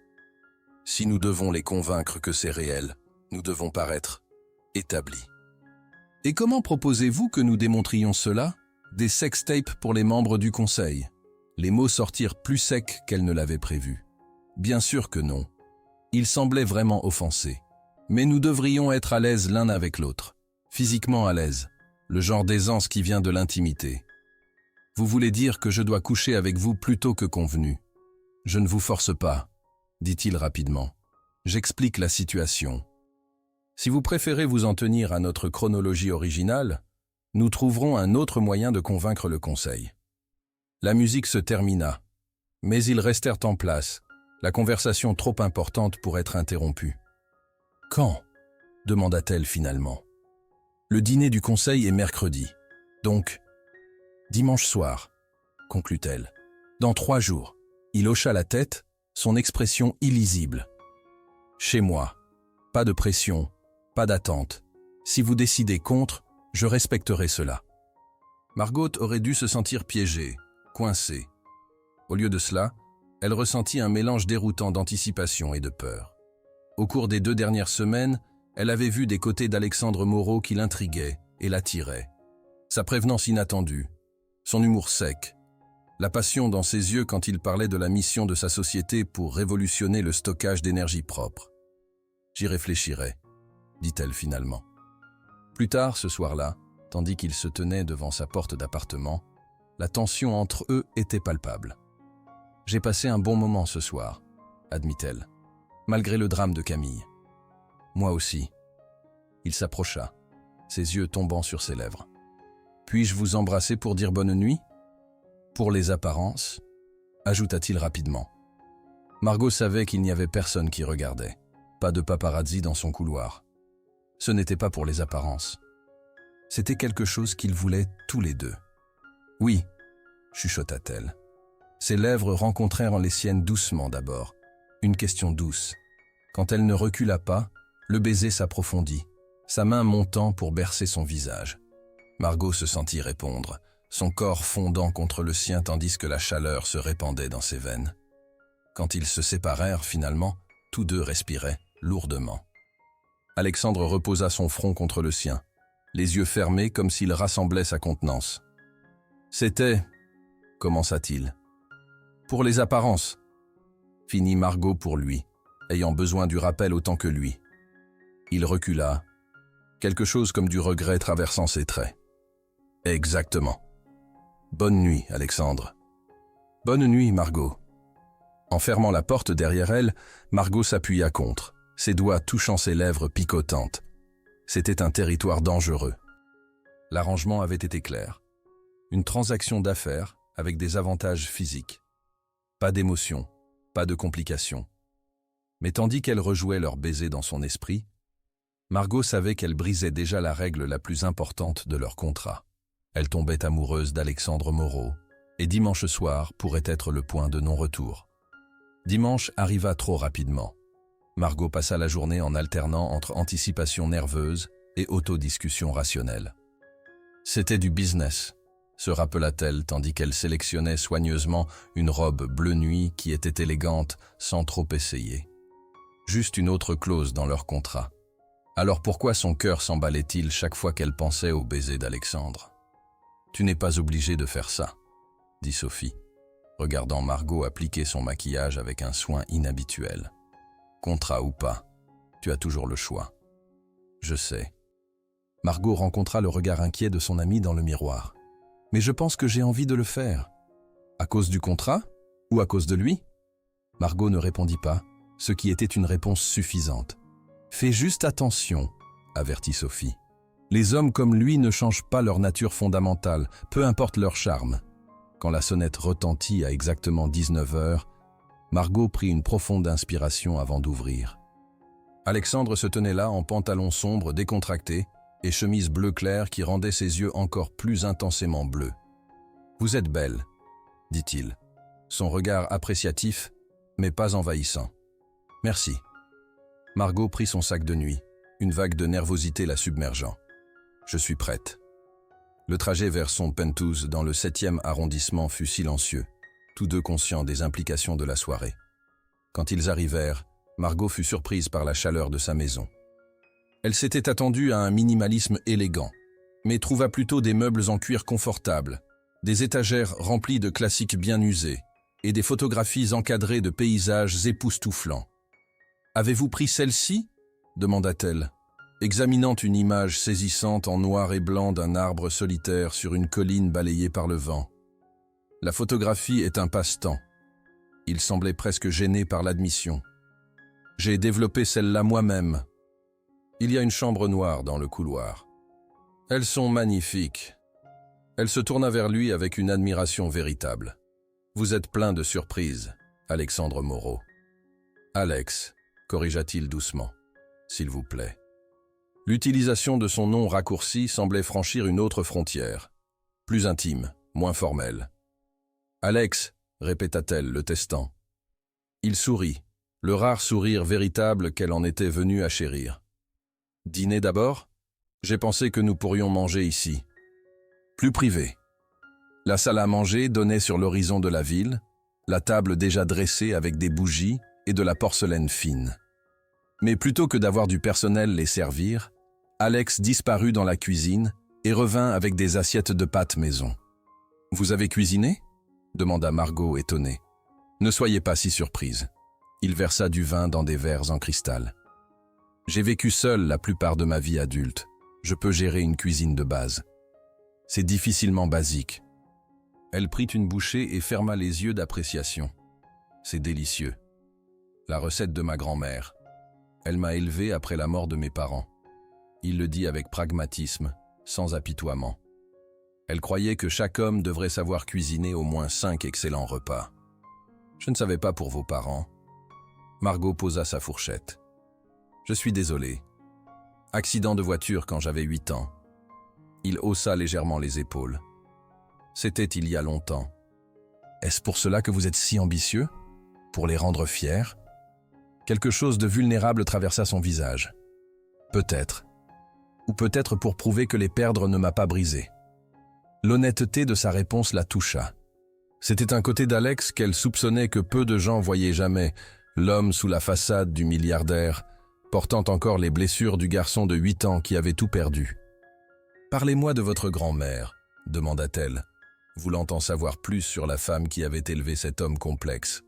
Si nous devons les convaincre que c'est réel, nous devons paraître établis. Et comment proposez-vous que nous démontrions cela? Des sextapes pour les membres du conseil. Les mots sortirent plus secs qu'elle ne l'avait prévu. Bien sûr que non. Il semblait vraiment offensé. Mais nous devrions être à l'aise l'un avec l'autre. Physiquement à l'aise. Le genre d'aisance qui vient de l'intimité. Vous voulez dire que je dois coucher avec vous plus tôt que convenu. Je ne vous force pas, dit-il rapidement. J'explique la situation. Si vous préférez vous en tenir à notre chronologie originale, nous trouverons un autre moyen de convaincre le conseil. La musique se termina, mais ils restèrent en place, la conversation trop importante pour être interrompue. « Quand » demanda-t-elle finalement. « Le dîner du conseil est mercredi, donc dimanche soir, » conclut-elle. « Dans 3 jours. » Il hocha la tête, son expression illisible. « Chez moi. Pas de pression, pas d'attente. Si vous décidez contre, je respecterai cela. » Margot aurait dû se sentir piégée, coincée. Au lieu de cela, elle ressentit un mélange déroutant d'anticipation et de peur. Au cours des 2 dernières semaines, elle avait vu des côtés d'Alexandre Moreau qui l'intriguaient et l'attiraient. Sa prévenance inattendue, son humour sec, la passion dans ses yeux quand il parlait de la mission de sa société pour révolutionner le stockage d'énergie propre. « J'y réfléchirai », dit-elle finalement. Plus tard, ce soir-là, tandis qu'il se tenait devant sa porte d'appartement, la tension entre eux était palpable. « J'ai passé un bon moment ce soir », admit-elle, malgré le drame de Camille. « Moi aussi. » Il s'approcha, ses yeux tombant sur ses lèvres. « Puis-je vous embrasser pour dire bonne nuit ?»« Pour les apparences », ajouta-t-il rapidement. Margot savait qu'il n'y avait personne qui regardait, pas de paparazzi dans son couloir. Ce n'était pas pour les apparences. C'était quelque chose qu'ils voulaient tous les deux. « Oui », chuchota-t-elle. Ses lèvres rencontrèrent les siennes doucement d'abord. Une question douce. Quand elle ne recula pas, le baiser s'approfondit, sa main montant pour bercer son visage. Margot se sentit répondre, son corps fondant contre le sien tandis que la chaleur se répandait dans ses veines. Quand ils se séparèrent finalement, tous deux respiraient lourdement. Alexandre reposa son front contre le sien, les yeux fermés comme s'il rassemblait sa contenance. « C'était, » commença-t-il. « Pour les apparences, » finit Margot pour lui, ayant besoin du rappel autant que lui. Il recula, quelque chose comme du regret traversant ses traits. « Exactement. Bonne nuit, Alexandre. »« Bonne nuit, Margot. » En fermant la porte derrière elle, Margot s'appuya contre, ses doigts touchant ses lèvres picotantes. C'était un territoire dangereux. L'arrangement avait été clair. Une transaction d'affaires, avec des avantages physiques. Pas d'émotion, pas de complications. Mais tandis qu'elle rejouait leur baiser dans son esprit, Margot savait qu'elle brisait déjà la règle la plus importante de leur contrat. Elle tombait amoureuse d'Alexandre Moreau, et dimanche soir pourrait être le point de non-retour. Dimanche arriva trop rapidement. Margot passa la journée en alternant entre anticipation nerveuse et autodiscussion rationnelle. C'était du business, se rappela-t-elle tandis qu'elle sélectionnait soigneusement une robe bleu nuit qui était élégante sans trop essayer. Juste une autre clause dans leur contrat. Alors pourquoi son cœur s'emballait-il chaque fois qu'elle pensait au baiser d'Alexandre? « Tu n'es pas obligé de faire ça, » dit Sophie, regardant Margot appliquer son maquillage avec un soin inhabituel. « Contrat ou pas, tu as toujours le choix. » « Je sais. » Margot rencontra le regard inquiet de son amie dans le miroir. « Mais je pense que j'ai envie de le faire. À cause du contrat ou à cause de lui ?» Margot ne répondit pas, ce qui était une réponse suffisante. « Fais juste attention, » avertit Sophie. « Les hommes comme lui ne changent pas leur nature fondamentale, peu importe leur charme. » Quand la sonnette retentit à exactement 19 heures, Margot prit une profonde inspiration avant d'ouvrir. Alexandre se tenait là en pantalon sombre décontracté et chemise bleu clair qui rendait ses yeux encore plus intensément bleus. « Vous êtes belle, » dit-il, son regard appréciatif, mais pas envahissant. « Merci. » Margot prit son sac de nuit, une vague de nervosité la submergeant. « Je suis prête. » Le trajet vers son penthouse dans le 7e arrondissement fut silencieux, tous deux conscients des implications de la soirée. Quand ils arrivèrent, Margot fut surprise par la chaleur de sa maison. Elle s'était attendue à un minimalisme élégant, mais trouva plutôt des meubles en cuir confortables, des étagères remplies de classiques bien usés et des photographies encadrées de paysages époustouflants. « Avez-vous pris celle-ci » demanda-t-elle, examinant une image saisissante en noir et blanc d'un arbre solitaire sur une colline balayée par le vent. La photographie est un passe-temps. Il semblait presque gêné par l'admission. J'ai développé celle-là moi-même. Il y a une chambre noire dans le couloir. Elles sont magnifiques. Elle se tourna vers lui avec une admiration véritable. Vous êtes plein de surprises, Alexandre Moreau. Alex, corrigea-t-il doucement, s'il vous plaît. L'utilisation de son nom raccourci semblait franchir une autre frontière, plus intime, moins formelle. Alex, répéta-t-elle, le testant. Il sourit. Le rare sourire véritable qu'elle en était venue à chérir. « Dîner d'abord ? J'ai pensé que nous pourrions manger ici. Plus privé. » La salle à manger donnait sur l'horizon de la ville, la table déjà dressée avec des bougies et de la porcelaine fine. Mais plutôt que d'avoir du personnel les servir, Alex disparut dans la cuisine et revint avec des assiettes de pâtes maison. « Vous avez cuisiné ?» demanda Margot étonnée. « Ne soyez pas si surprise. » Il versa du vin dans des verres en cristal. « J'ai vécu seul la plupart de ma vie adulte. Je peux gérer une cuisine de base. C'est difficilement basique. » Elle prit une bouchée et ferma les yeux d'appréciation. « C'est délicieux. La recette de ma grand-mère. Elle m'a élevé après la mort de mes parents. » Il le dit avec pragmatisme, sans apitoiement. Elle croyait que chaque homme devrait savoir cuisiner au moins 5 excellents repas. « Je ne savais pas pour vos parents. » Margot posa sa fourchette. « Je suis désolé. Accident de voiture quand j'avais 8 ans. » Il haussa légèrement les épaules. « C'était il y a longtemps. Est-ce pour cela que vous êtes si ambitieux? Pour les rendre fiers ?» Quelque chose de vulnérable traversa son visage. « Peut-être. Ou peut-être pour prouver que les perdre ne m'a pas brisé. » L'honnêteté de sa réponse la toucha. C'était un côté d'Alex qu'elle soupçonnait que peu de gens voyaient jamais, l'homme sous la façade du milliardaire, portant encore les blessures du garçon de 8 ans qui avait tout perdu. « Parlez-moi de votre grand-mère » demanda-t-elle, voulant en savoir plus sur la femme qui avait élevé cet homme complexe.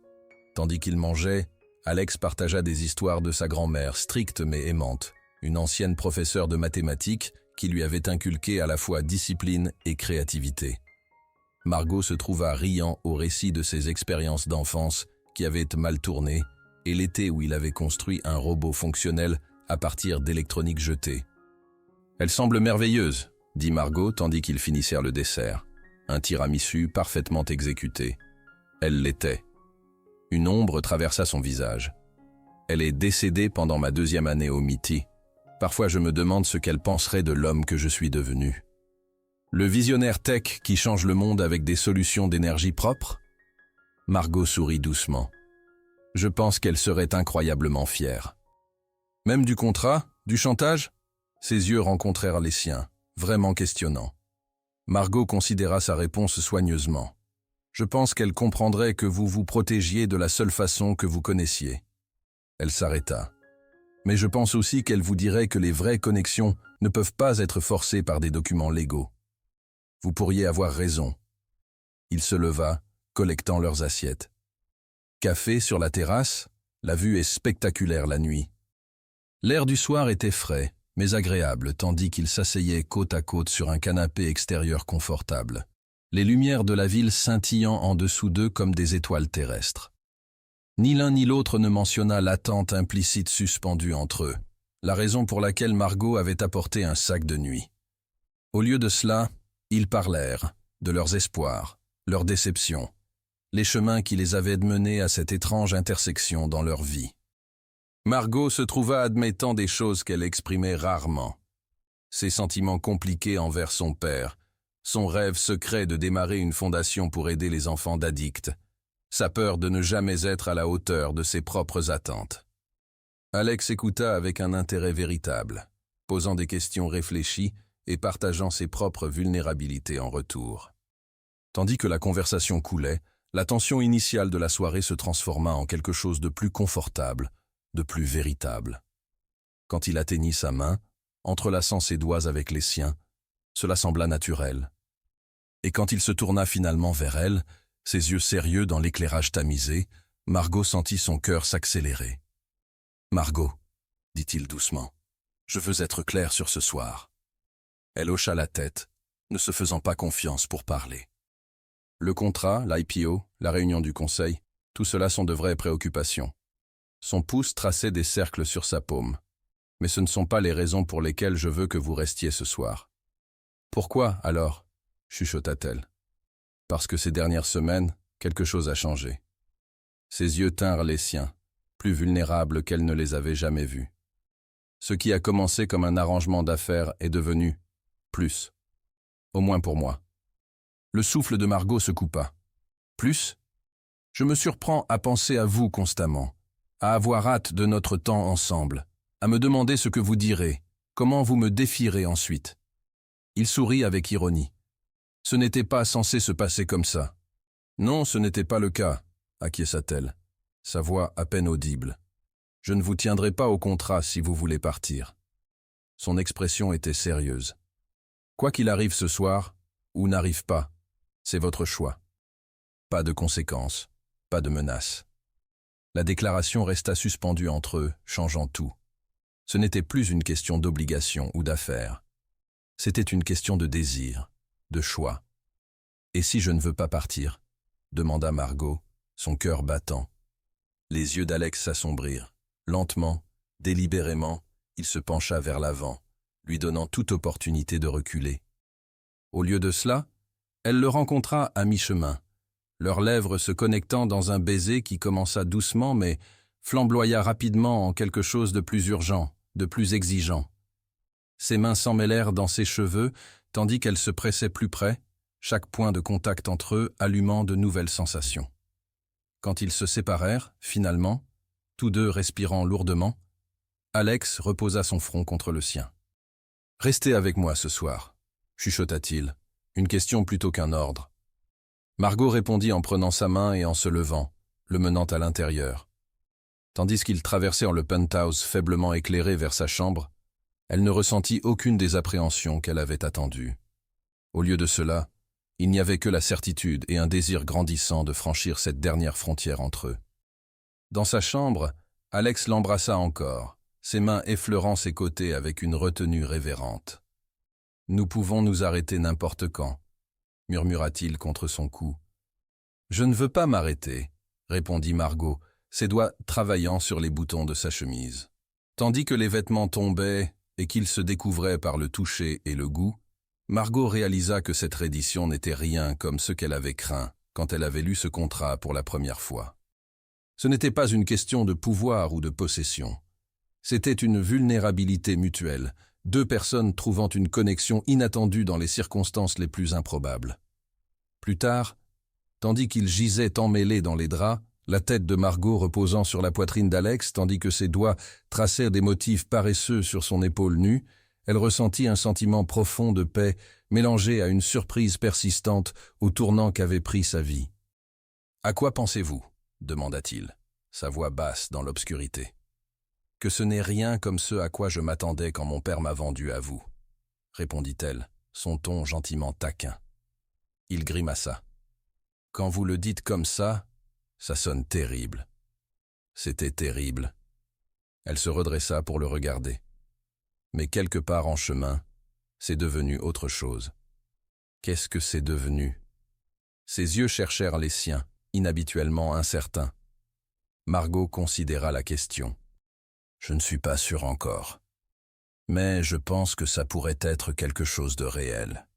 Tandis qu'il mangeait, Alex partagea des histoires de sa grand-mère, stricte mais aimante, une ancienne professeure de mathématiques qui lui avait inculqué à la fois discipline et créativité. Margot se trouva riant au récit de ses expériences d'enfance qui avaient mal tourné et l'été où il avait construit un robot fonctionnel à partir d'électronique jetée. « Elle semble merveilleuse », dit Margot tandis qu'ils finissèrent le dessert. « un tiramisu parfaitement exécuté. Elle l'était. Une ombre traversa son visage. Elle est décédée pendant ma 2e année au MIT. Parfois je me demande ce qu'elle penserait de l'homme que je suis devenu. Le visionnaire tech qui change le monde avec des solutions d'énergie propre? Margot sourit doucement. Je pense qu'elle serait incroyablement fière. Même du contrat? Du chantage? Ses yeux rencontrèrent les siens, vraiment questionnants. Margot considéra sa réponse soigneusement. Je pense qu'elle comprendrait que vous vous protégiez de la seule façon que vous connaissiez. Elle s'arrêta. Mais je pense aussi qu'elle vous dirait que les vraies connexions ne peuvent pas être forcées par des documents légaux. Vous pourriez avoir raison. Il se leva, collectant leurs assiettes. Café sur la terrasse, la vue est spectaculaire la nuit. L'air du soir était frais, mais agréable, tandis qu'ils s'asseyaient côte à côte sur un canapé extérieur confortable, les lumières de la ville scintillant en dessous d'eux comme des étoiles terrestres. Ni l'un ni l'autre ne mentionna l'attente implicite suspendue entre eux, la raison pour laquelle Margot avait apporté un sac de nuit. Au lieu de cela, ils parlèrent de leurs espoirs, leurs déceptions, les chemins qui les avaient menés à cette étrange intersection dans leur vie. Margot se trouva admettant des choses qu'elle exprimait rarement. Ses sentiments compliqués envers son père, son rêve secret de démarrer une fondation pour aider les enfants d'addicts, sa peur de ne jamais être à la hauteur de ses propres attentes. Alex écouta avec un intérêt véritable, posant des questions réfléchies et partageant ses propres vulnérabilités en retour. Tandis que la conversation coulait, la tension initiale de la soirée se transforma en quelque chose de plus confortable, de plus véritable. Quand il atteignit sa main, entrelaçant ses doigts avec les siens, cela sembla naturel. Et quand il se tourna finalement vers elle, ses yeux sérieux dans l'éclairage tamisé, Margot sentit son cœur s'accélérer. « Margot, dit-il doucement, je veux être clair sur ce soir. » Elle hocha la tête, ne se faisant pas confiance pour parler. Le contrat, l'IPO, la réunion du conseil, tout cela sont de vraies préoccupations. Son pouce traçait des cercles sur sa paume. Mais ce ne sont pas les raisons pour lesquelles je veux que vous restiez ce soir. Pourquoi, alors? Chuchota-t-elle. Parce que ces dernières semaines, quelque chose a changé. Ses yeux tinrent les siens, plus vulnérables qu'elle ne les avait jamais vus. Ce qui a commencé comme un arrangement d'affaires est devenu plus. Au moins pour moi. Le souffle de Margot se coupa. Plus? Je me surprends à penser à vous constamment, à avoir hâte de notre temps ensemble, à me demander ce que vous direz, comment vous me défierez ensuite. Il sourit avec ironie. Ce n'était pas censé se passer comme ça. Non, ce n'était pas le cas, acquiesça-t-elle, sa voix à peine audible. Je ne vous tiendrai pas au contrat si vous voulez partir. Son expression était sérieuse. Quoi qu'il arrive ce soir, ou n'arrive pas, c'est votre choix. Pas de conséquences, pas de menaces. La déclaration resta suspendue entre eux, changeant tout. Ce n'était plus une question d'obligation ou d'affaire. C'était une question de désir, de choix. « Et si je ne veux pas partir ?» demanda Margot, son cœur battant. Les yeux d'Alex s'assombrirent. Lentement, délibérément, il se pencha vers l'avant, lui donnant toute opportunité de reculer. Au lieu de cela, elle le rencontra à mi-chemin, leurs lèvres se connectant dans un baiser qui commença doucement mais flamboya rapidement en quelque chose de plus urgent, de plus exigeant. Ses mains s'emmêlèrent dans ses cheveux, tandis qu'elle se pressait plus près, chaque point de contact entre eux allumant de nouvelles sensations. Quand ils se séparèrent, finalement, tous deux respirant lourdement, Alex reposa son front contre le sien. « Restez avec moi ce soir », chuchota-t-il, une question plutôt qu'un ordre. Margot répondit en prenant sa main et en se levant, le menant à l'intérieur. Tandis qu'ils traversèrent le penthouse faiblement éclairé vers sa chambre, elle ne ressentit aucune des appréhensions qu'elle avait attendues. Au lieu de cela, il n'y avait que la certitude et un désir grandissant de franchir cette dernière frontière entre eux. Dans sa chambre, Alex l'embrassa encore, ses mains effleurant ses côtés avec une retenue révérente. « Nous pouvons nous arrêter n'importe quand », murmura-t-il contre son cou. « Je ne veux pas m'arrêter », répondit Margot, ses doigts travaillant sur les boutons de sa chemise. Tandis que les vêtements tombaient et qu'ils se découvraient par le toucher et le goût, Margot réalisa que cette reddition n'était rien comme ce qu'elle avait craint quand elle avait lu ce contrat pour la première fois. Ce n'était pas une question de pouvoir ou de possession. C'était une vulnérabilité mutuelle, deux personnes trouvant une connexion inattendue dans les circonstances les plus improbables. Plus tard, tandis qu'il gisait emmêlé dans les draps, la tête de Margot reposant sur la poitrine d'Alex tandis que ses doigts tracèrent des motifs paresseux sur son épaule nue, elle ressentit un sentiment profond de paix mélangé à une surprise persistante au tournant qu'avait pris sa vie. « À quoi pensez-vous » demanda-t-il, sa voix basse dans l'obscurité. « Que ce n'est rien comme ce à quoi je m'attendais quand mon père m'a vendu à vous, » répondit-elle, son ton gentiment taquin. Il grimaça. « Quand vous le dites comme ça sonne terrible. » C'était terrible. Elle se redressa pour le regarder. Mais quelque part en chemin, c'est devenu autre chose. Qu'est-ce que c'est devenu? Ses yeux cherchèrent les siens, inhabituellement incertains. Margot considéra la question. « Je ne suis pas sûr encore. Mais je pense que ça pourrait être quelque chose de réel. »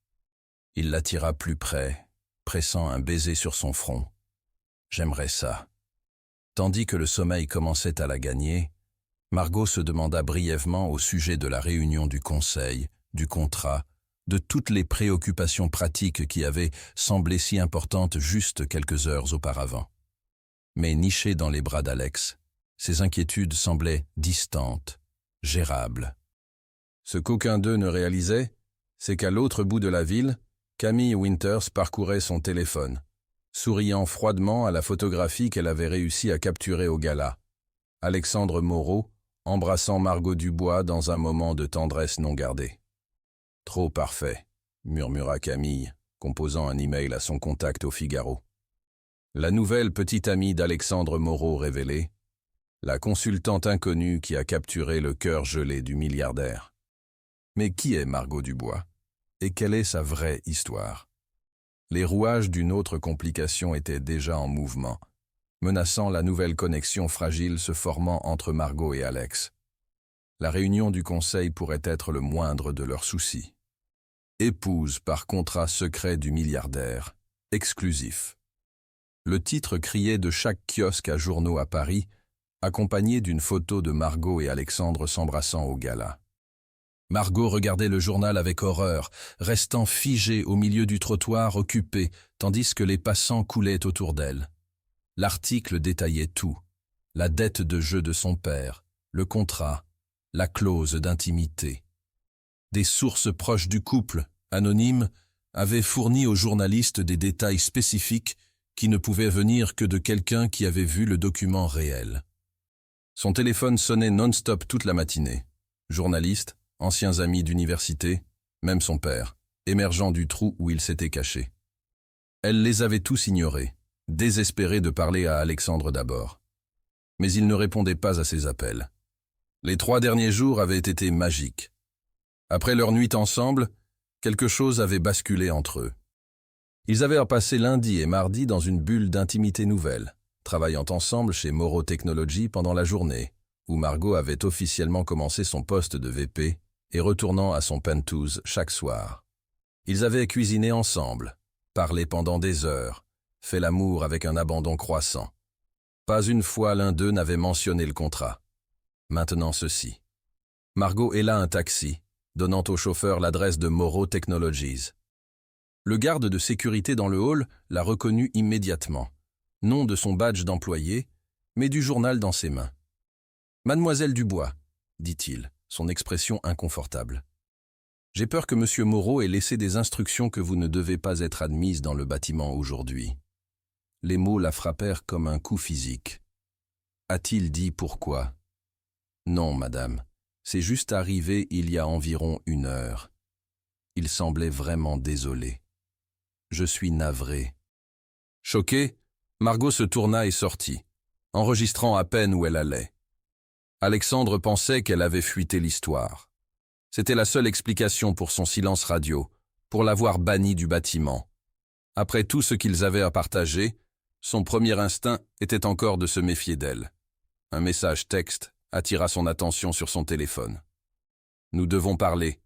Il l'attira plus près, pressant un baiser sur son front. « J'aimerais ça. » Tandis que le sommeil commençait à la gagner, Margot se demanda brièvement au sujet de la réunion du conseil, du contrat, de toutes les préoccupations pratiques qui avaient semblé si importantes juste quelques heures auparavant. Mais nichée dans les bras d'Alex, ses inquiétudes semblaient distantes, gérables. Ce qu'aucun d'eux ne réalisait, c'est qu'à l'autre bout de la ville, Camille Winters parcourait son téléphone, souriant froidement à la photographie qu'elle avait réussi à capturer au gala. Alexandre Moreau, embrassant Margot Dubois dans un moment de tendresse non gardée. « Trop parfait », murmura Camille, composant un email à son contact au Figaro. La nouvelle petite amie d'Alexandre Moreau révélée, la consultante inconnue qui a capturé le cœur gelé du milliardaire. Mais qui est Margot Dubois? Et quelle est sa vraie histoire? Les rouages d'une autre complication étaient déjà en mouvement, menaçant la nouvelle connexion fragile se formant entre Margot et Alex. La réunion du conseil pourrait être le moindre de leurs soucis. Épouse par contrat secret du milliardaire, exclusif. Le titre criait de chaque kiosque à journaux à Paris, accompagné d'une photo de Margot et Alexandre s'embrassant au gala. Margot regardait le journal avec horreur, restant figée au milieu du trottoir occupé, tandis que les passants coulaient autour d'elle. L'article détaillait tout, la dette de jeu de son père, le contrat, la clause d'intimité. Des sources proches du couple, anonymes, avaient fourni aux journalistes des détails spécifiques qui ne pouvaient venir que de quelqu'un qui avait vu le document réel. Son téléphone sonnait non-stop toute la matinée. Journalistes, anciens amis d'université, même son père, émergeant du trou où il s'était caché. Elle les avait tous ignorés, désespérée de parler à Alexandre d'abord. Mais il ne répondait pas à ses appels. Les 3 derniers jours avaient été magiques. Après leur nuit ensemble, quelque chose avait basculé entre eux. Ils avaient passé lundi et mardi dans une bulle d'intimité nouvelle, travaillant ensemble chez Moreau Technologies pendant la journée, où Margot avait officiellement commencé son poste de VP et retournant à son penthouse chaque soir. Ils avaient cuisiné ensemble, parlé pendant des heures, fait l'amour avec un abandon croissant. Pas une fois l'un d'eux n'avait mentionné le contrat. Maintenant ceci. Margot héla un taxi, donnant au chauffeur l'adresse de Moreau Technologies. Le garde de sécurité dans le hall la reconnut immédiatement, non de son badge d'employé, mais du journal dans ses mains. « Mademoiselle Dubois », dit-il, son expression inconfortable. « J'ai peur que Monsieur Moreau ait laissé des instructions que vous ne devez pas être admise dans le bâtiment aujourd'hui. » Les mots la frappèrent comme un coup physique. A-t-il dit pourquoi? Non, madame, c'est juste arrivé il y a environ 1 heure. Il semblait vraiment désolé. Je suis navré. Choquée, Margot se tourna et sortit, enregistrant à peine où elle allait. Alexandre pensait qu'elle avait fuité l'histoire. C'était la seule explication pour son silence radio, pour l'avoir bannie du bâtiment. Après tout ce qu'ils avaient à partager, son premier instinct était encore de se méfier d'elle. Un message texte attira son attention sur son téléphone. « Nous devons parler.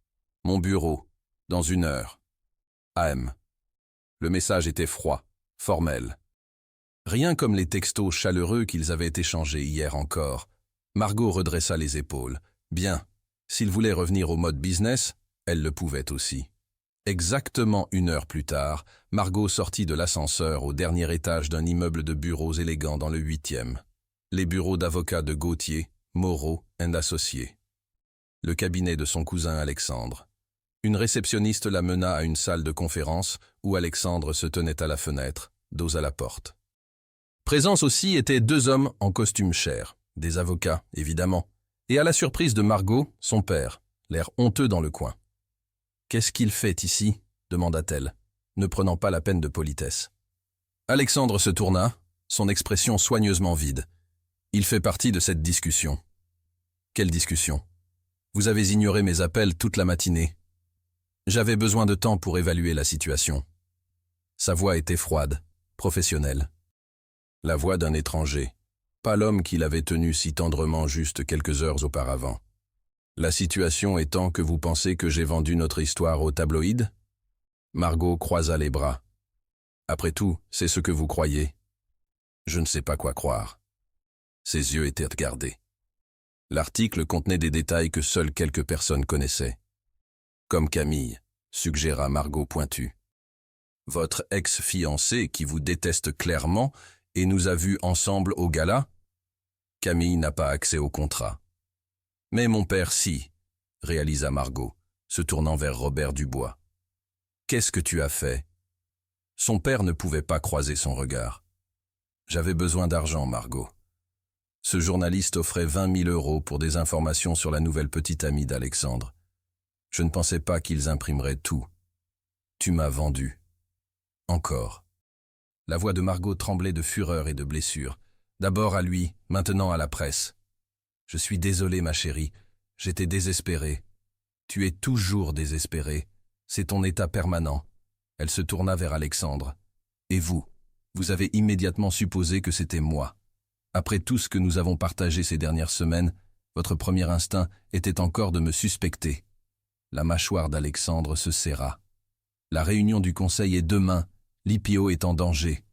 Mon bureau. Dans 1 heure. AM. Le message était froid, formel. Rien comme les textos chaleureux qu'ils avaient échangés hier encore. Margot redressa les épaules. Bien, s'il voulait revenir au mode business, elle le pouvait aussi. Exactement 1 heure plus tard, Margot sortit de l'ascenseur au dernier étage d'un immeuble de bureaux élégants dans le 8e. Les bureaux d'avocats de Gauthier, Moreau & Associés. Le cabinet de son cousin Alexandre. Une réceptionniste la mena à une salle de conférence où Alexandre se tenait à la fenêtre, dos à la porte. Présents aussi étaient 2 hommes en costume cher, des avocats, évidemment, et à la surprise de Margot, son père, l'air honteux dans le coin. « Qu'est-ce qu'il fait ici ?» demanda-t-elle, ne prenant pas la peine de politesse. Alexandre se tourna, son expression soigneusement vide. Il fait partie de cette discussion. Quelle discussion? Vous avez ignoré mes appels toute la matinée. J'avais besoin de temps pour évaluer la situation. Sa voix était froide, professionnelle. La voix d'un étranger, pas l'homme qu'il avait tenu si tendrement juste quelques heures auparavant. La situation étant que vous pensez que j'ai vendu notre histoire au tabloïd? Margot croisa les bras. Après tout, c'est ce que vous croyez. Je ne sais pas quoi croire. Ses yeux étaient regardés. L'article contenait des détails que seules quelques personnes connaissaient. Comme Camille, suggéra Margot pointue. Votre ex-fiancé qui vous déteste clairement et nous a vus ensemble au gala? Camille n'a pas accès au contrat. Mais mon père si, réalisa Margot, se tournant vers Robert Dubois. Qu'est-ce que tu as fait? Son père ne pouvait pas croiser son regard. J'avais besoin d'argent, Margot. Ce journaliste offrait 20 000 € pour des informations sur la nouvelle petite amie d'Alexandre. Je ne pensais pas qu'ils imprimeraient tout. Tu m'as vendu. Encore. La voix de Margot tremblait de fureur et de blessure. D'abord à lui, maintenant à la presse. Je suis désolé, ma chérie. J'étais désespéré. Tu es toujours désespéré. C'est ton état permanent. Elle se tourna vers Alexandre. Et vous avez immédiatement supposé que c'était moi. Après tout ce que nous avons partagé ces dernières semaines, votre premier instinct était encore de me suspecter. La mâchoire d'Alexandre se serra. La réunion du conseil est demain. L'IPO est en danger.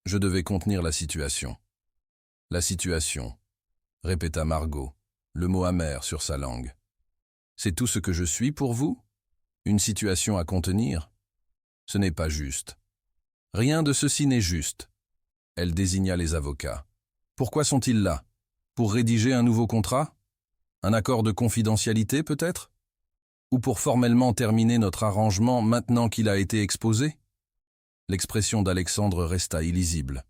Je devais contenir la situation. La situation, répéta Margot, le mot amer sur sa langue. C'est tout ce que je suis pour vous? Une situation à contenir? Ce n'est pas juste. Rien de ceci n'est juste. Elle désigna les avocats. Pourquoi sont-ils là? Pour rédiger un nouveau contrat? Un accord de confidentialité peut-être? Ou pour formellement terminer notre arrangement maintenant qu'il a été exposé? L'expression d'Alexandre resta illisible.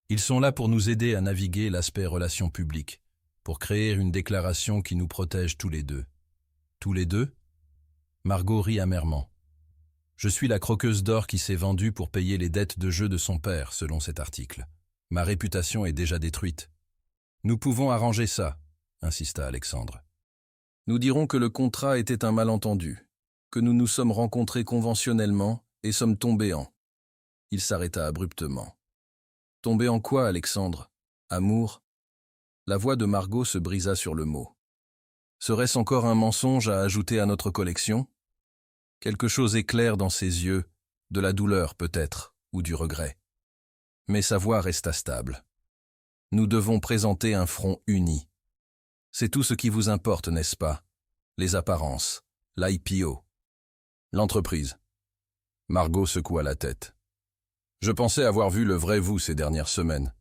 Ils sont là pour nous aider à naviguer l'aspect relations publiques, pour créer une déclaration qui nous protège tous les deux. Tous les deux? Margot rit amèrement. Je suis la croqueuse d'or qui s'est vendue pour payer les dettes de jeu de son père, selon cet article. Ma réputation est déjà détruite. Nous pouvons arranger ça, insista Alexandre. Nous dirons que le contrat était un malentendu, que nous nous sommes rencontrés conventionnellement et sommes tombés en... Il s'arrêta abruptement. Tombé en quoi, Alexandre? Amour? La voix de Margot se brisa sur le mot. Serait-ce encore un mensonge à ajouter à notre collection? Quelque chose éclaire dans ses yeux, de la douleur peut-être, ou du regret. Mais sa voix resta stable. Nous devons présenter un front uni. C'est tout ce qui vous importe, n'est-ce pas? Les apparences, l'IPO, l'entreprise. Margot secoua la tête. Je pensais avoir vu le vrai vous ces dernières semaines.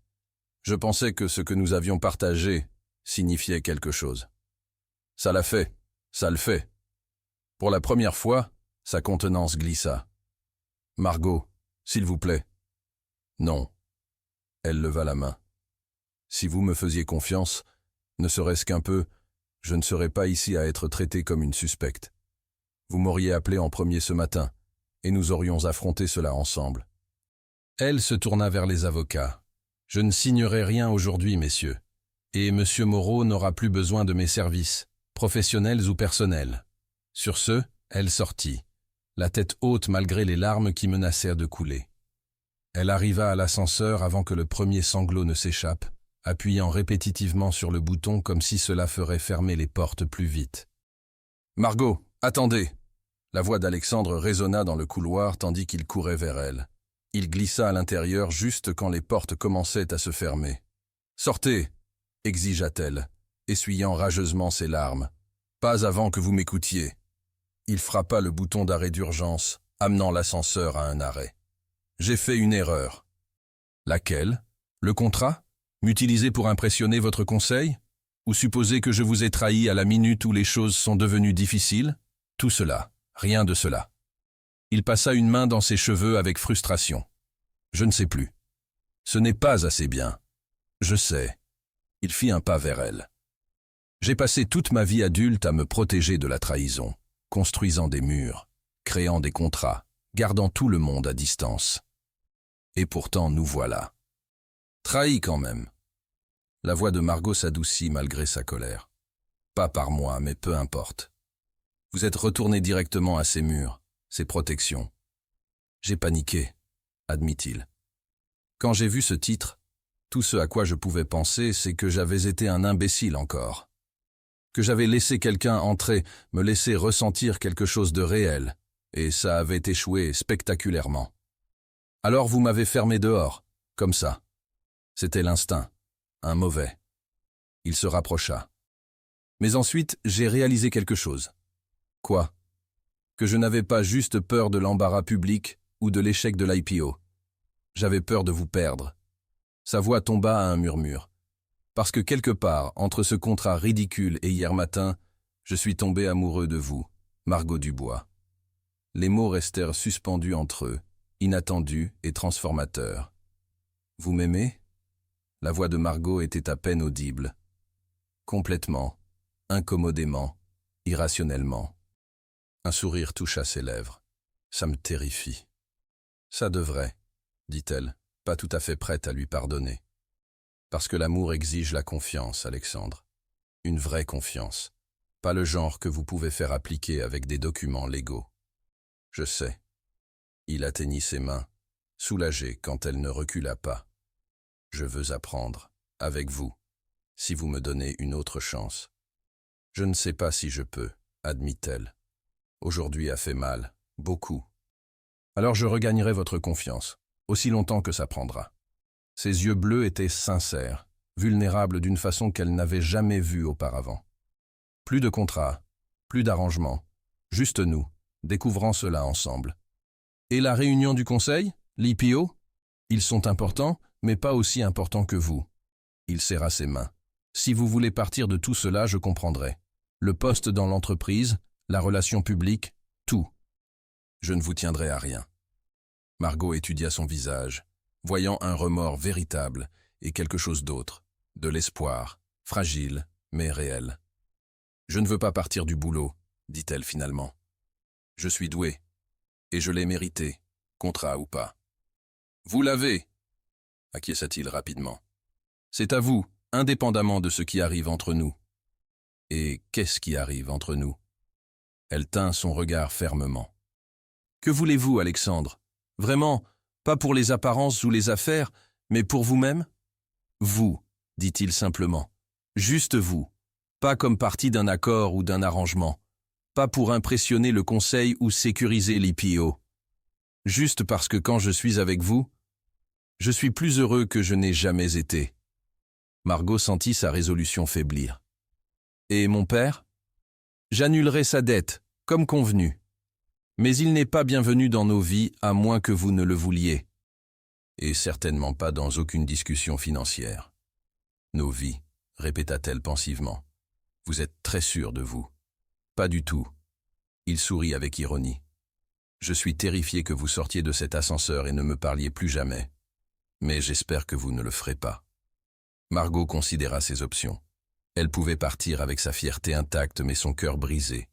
Je pensais que ce que nous avions partagé signifiait quelque chose. Ça l'a fait, ça le fait. Pour la première fois, sa contenance glissa. Margot, s'il vous plaît. Non. Elle leva la main. Si vous me faisiez confiance, ne serait-ce qu'un peu, je ne serais pas ici à être traité comme une suspecte. Vous m'auriez appelé en premier ce matin, et nous aurions affronté cela ensemble. Elle se tourna vers les avocats. Je ne signerai rien aujourd'hui, messieurs, et M. Moreau n'aura plus besoin de mes services, professionnels ou personnels. Sur ce, elle sortit, la tête haute malgré les larmes qui menacèrent de couler. Elle arriva à l'ascenseur avant que le premier sanglot ne s'échappe, appuyant répétitivement sur le bouton comme si cela ferait fermer les portes plus vite. « Margot, attendez !» La voix d'Alexandre résonna dans le couloir tandis qu'il courait vers elle. Il glissa à l'intérieur juste quand les portes commençaient à se fermer. « Sortez !» exigea-t-elle, essuyant rageusement ses larmes. « Pas avant que vous m'écoutiez. » Il frappa le bouton d'arrêt d'urgence, amenant l'ascenseur à un arrêt. « J'ai fait une erreur. »« Laquelle ? Le contrat ? M'utiliser pour impressionner votre conseil ? Ou supposer que je vous ai trahi à la minute où les choses sont devenues difficiles ? Tout cela, rien de cela. » Il passa une main dans ses cheveux avec frustration. « Je ne sais plus. Ce n'est pas assez bien. Je sais. » Il fit un pas vers elle. « J'ai passé toute ma vie adulte à me protéger de la trahison, construisant des murs, créant des contrats, gardant tout le monde à distance. Et pourtant, nous voilà. Trahis quand même. » La voix de Margot s'adoucit malgré sa colère. « Pas par moi, mais peu importe. Vous êtes retourné directement à ces murs, ces protections. J'ai paniqué, admit-il. Quand j'ai vu ce titre, tout ce à quoi je pouvais penser, c'est que j'avais été un imbécile encore. Que j'avais laissé quelqu'un entrer, me laisser ressentir quelque chose de réel, et ça avait échoué spectaculairement. Alors vous m'avez fermé dehors, comme ça. C'était l'instinct, un mauvais. » Il se rapprocha. « Mais ensuite, j'ai réalisé quelque chose. » « Quoi ? Que je n'avais pas juste peur de l'embarras public ou de l'échec de l'IPO. J'avais peur de vous perdre. » Sa voix tomba à un murmure. « Parce que quelque part, entre ce contrat ridicule et hier matin, je suis tombé amoureux de vous, Margot Dubois. » Les mots restèrent suspendus entre eux, inattendus et transformateurs. « Vous m'aimez ?» La voix de Margot était à peine audible. Complètement, incommodément, irrationnellement. Un sourire toucha ses lèvres. « Ça me terrifie. »« Ça devrait, » dit-elle, pas tout à fait prête à lui pardonner. « Parce que l'amour exige la confiance, Alexandre. Une vraie confiance. Pas le genre que vous pouvez faire appliquer avec des documents légaux. » « Je sais. » Il atteignit ses mains, soulagé quand elle ne recula pas. « Je veux apprendre, avec vous, si vous me donnez une autre chance. »« Je ne sais pas si je peux, » admit-elle. « Aujourd'hui a fait mal, beaucoup. Alors je regagnerai votre confiance, aussi longtemps que ça prendra. » Ses yeux bleus étaient sincères, vulnérables d'une façon qu'elle n'avait jamais vue auparavant. Plus de contrat, plus d'arrangement, juste nous, découvrant cela ensemble. « Et la réunion du conseil, l'IPO ? Ils sont importants, mais pas aussi importants que vous. » Il serra ses mains. « Si vous voulez partir de tout cela, je comprendrai. Le poste dans l'entreprise, la relation publique, tout. Je ne vous tiendrai à rien. » Margot étudia son visage, voyant un remords véritable et quelque chose d'autre, de l'espoir, fragile, mais réel. « Je ne veux pas partir du boulot, » dit-elle finalement. « Je suis doué, et je l'ai mérité, contrat ou pas. »« Vous l'avez » acquiesça-t-il rapidement. « C'est à vous, indépendamment de ce qui arrive entre nous. » « Et qu'est-ce qui arrive entre nous ?» Elle tint son regard fermement. « Que voulez-vous, Alexandre ? Vraiment, pas pour les apparences ou les affaires, mais pour vous-même ? » ?»« Vous, » dit-il simplement. « Juste vous. Pas comme partie d'un accord ou d'un arrangement. Pas pour impressionner le conseil ou sécuriser l'IPO. Juste parce que quand je suis avec vous, je suis plus heureux que je n'ai jamais été. » Margot sentit sa résolution faiblir. « Et mon père ? J'annulerai sa dette, comme convenu. Mais il n'est pas bienvenu dans nos vies à moins que vous ne le vouliez. Et certainement pas dans aucune discussion financière. »« Nos vies, » répéta-t-elle pensivement. « Vous êtes très sûr de vous. » »« Pas du tout. » Il sourit avec ironie. « Je suis terrifié que vous sortiez de cet ascenseur et ne me parliez plus jamais. Mais j'espère que vous ne le ferez pas. » Margot considéra ses options. Elle pouvait partir avec sa fierté intacte mais son cœur brisé.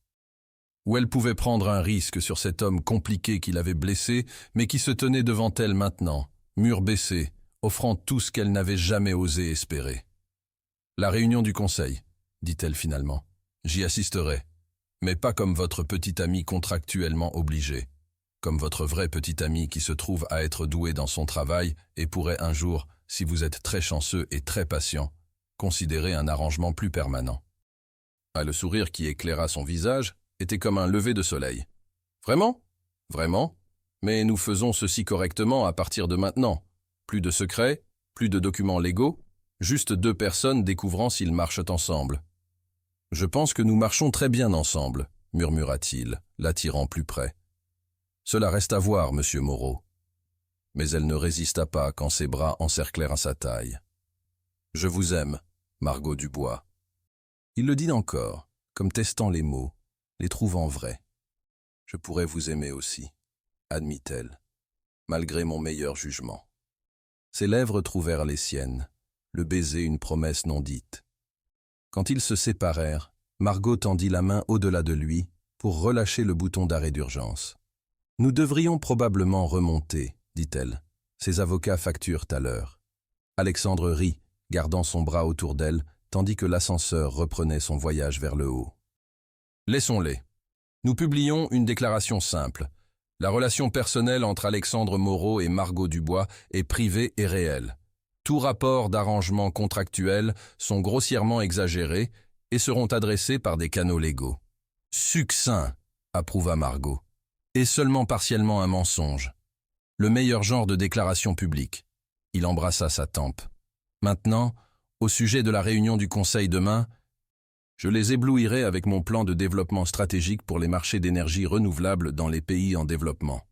Ou elle pouvait prendre un risque sur cet homme compliqué qui l'avait blessée mais qui se tenait devant elle maintenant, mur baissé, offrant tout ce qu'elle n'avait jamais osé espérer. « La réunion du conseil, » dit-elle finalement. « J'y assisterai, mais pas comme votre petit ami contractuellement obligé, comme votre vrai petit ami qui se trouve à être doué dans son travail et pourrait un jour, si vous êtes très chanceux et très patient, considérer un arrangement plus permanent. » Le sourire qui éclaira son visage était comme un lever de soleil. Vraiment? Vraiment? Mais nous faisons ceci correctement à partir de maintenant. Plus de secrets, plus de documents légaux, juste deux personnes découvrant s'ils marchent ensemble. Je pense que nous marchons très bien ensemble, murmura-t-il, l'attirant plus près. Cela reste à voir, monsieur Moreau. Mais elle ne résista pas quand ses bras encerclèrent sa taille. Je vous aime, Margot Dubois. Il le dit encore, comme testant les mots, les trouvant vrais. Je pourrais vous aimer aussi, admit-elle, malgré mon meilleur jugement. Ses lèvres trouvèrent les siennes, le baiser une promesse non dite. Quand ils se séparèrent, Margot tendit la main au-delà de lui pour relâcher le bouton d'arrêt d'urgence. « Nous devrions probablement remonter, dit-elle. Ses avocats facturent à l'heure. » Alexandre rit, gardant son bras autour d'elle, tandis que l'ascenseur reprenait son voyage vers le haut. « Laissons-les. Nous publions une déclaration simple. La relation personnelle entre Alexandre Moreau et Margot Dubois est privée et réelle. Tout rapport d'arrangement contractuel sont grossièrement exagérés et seront adressés par des canaux légaux. »« Succinct, approuva Margot. Et seulement partiellement un mensonge. Le meilleur genre de déclaration publique. » Il embrassa sa tempe. « Maintenant, au sujet de la réunion du Conseil demain, je les éblouirai avec mon plan de développement stratégique pour les marchés d'énergie renouvelables dans les pays en développement. »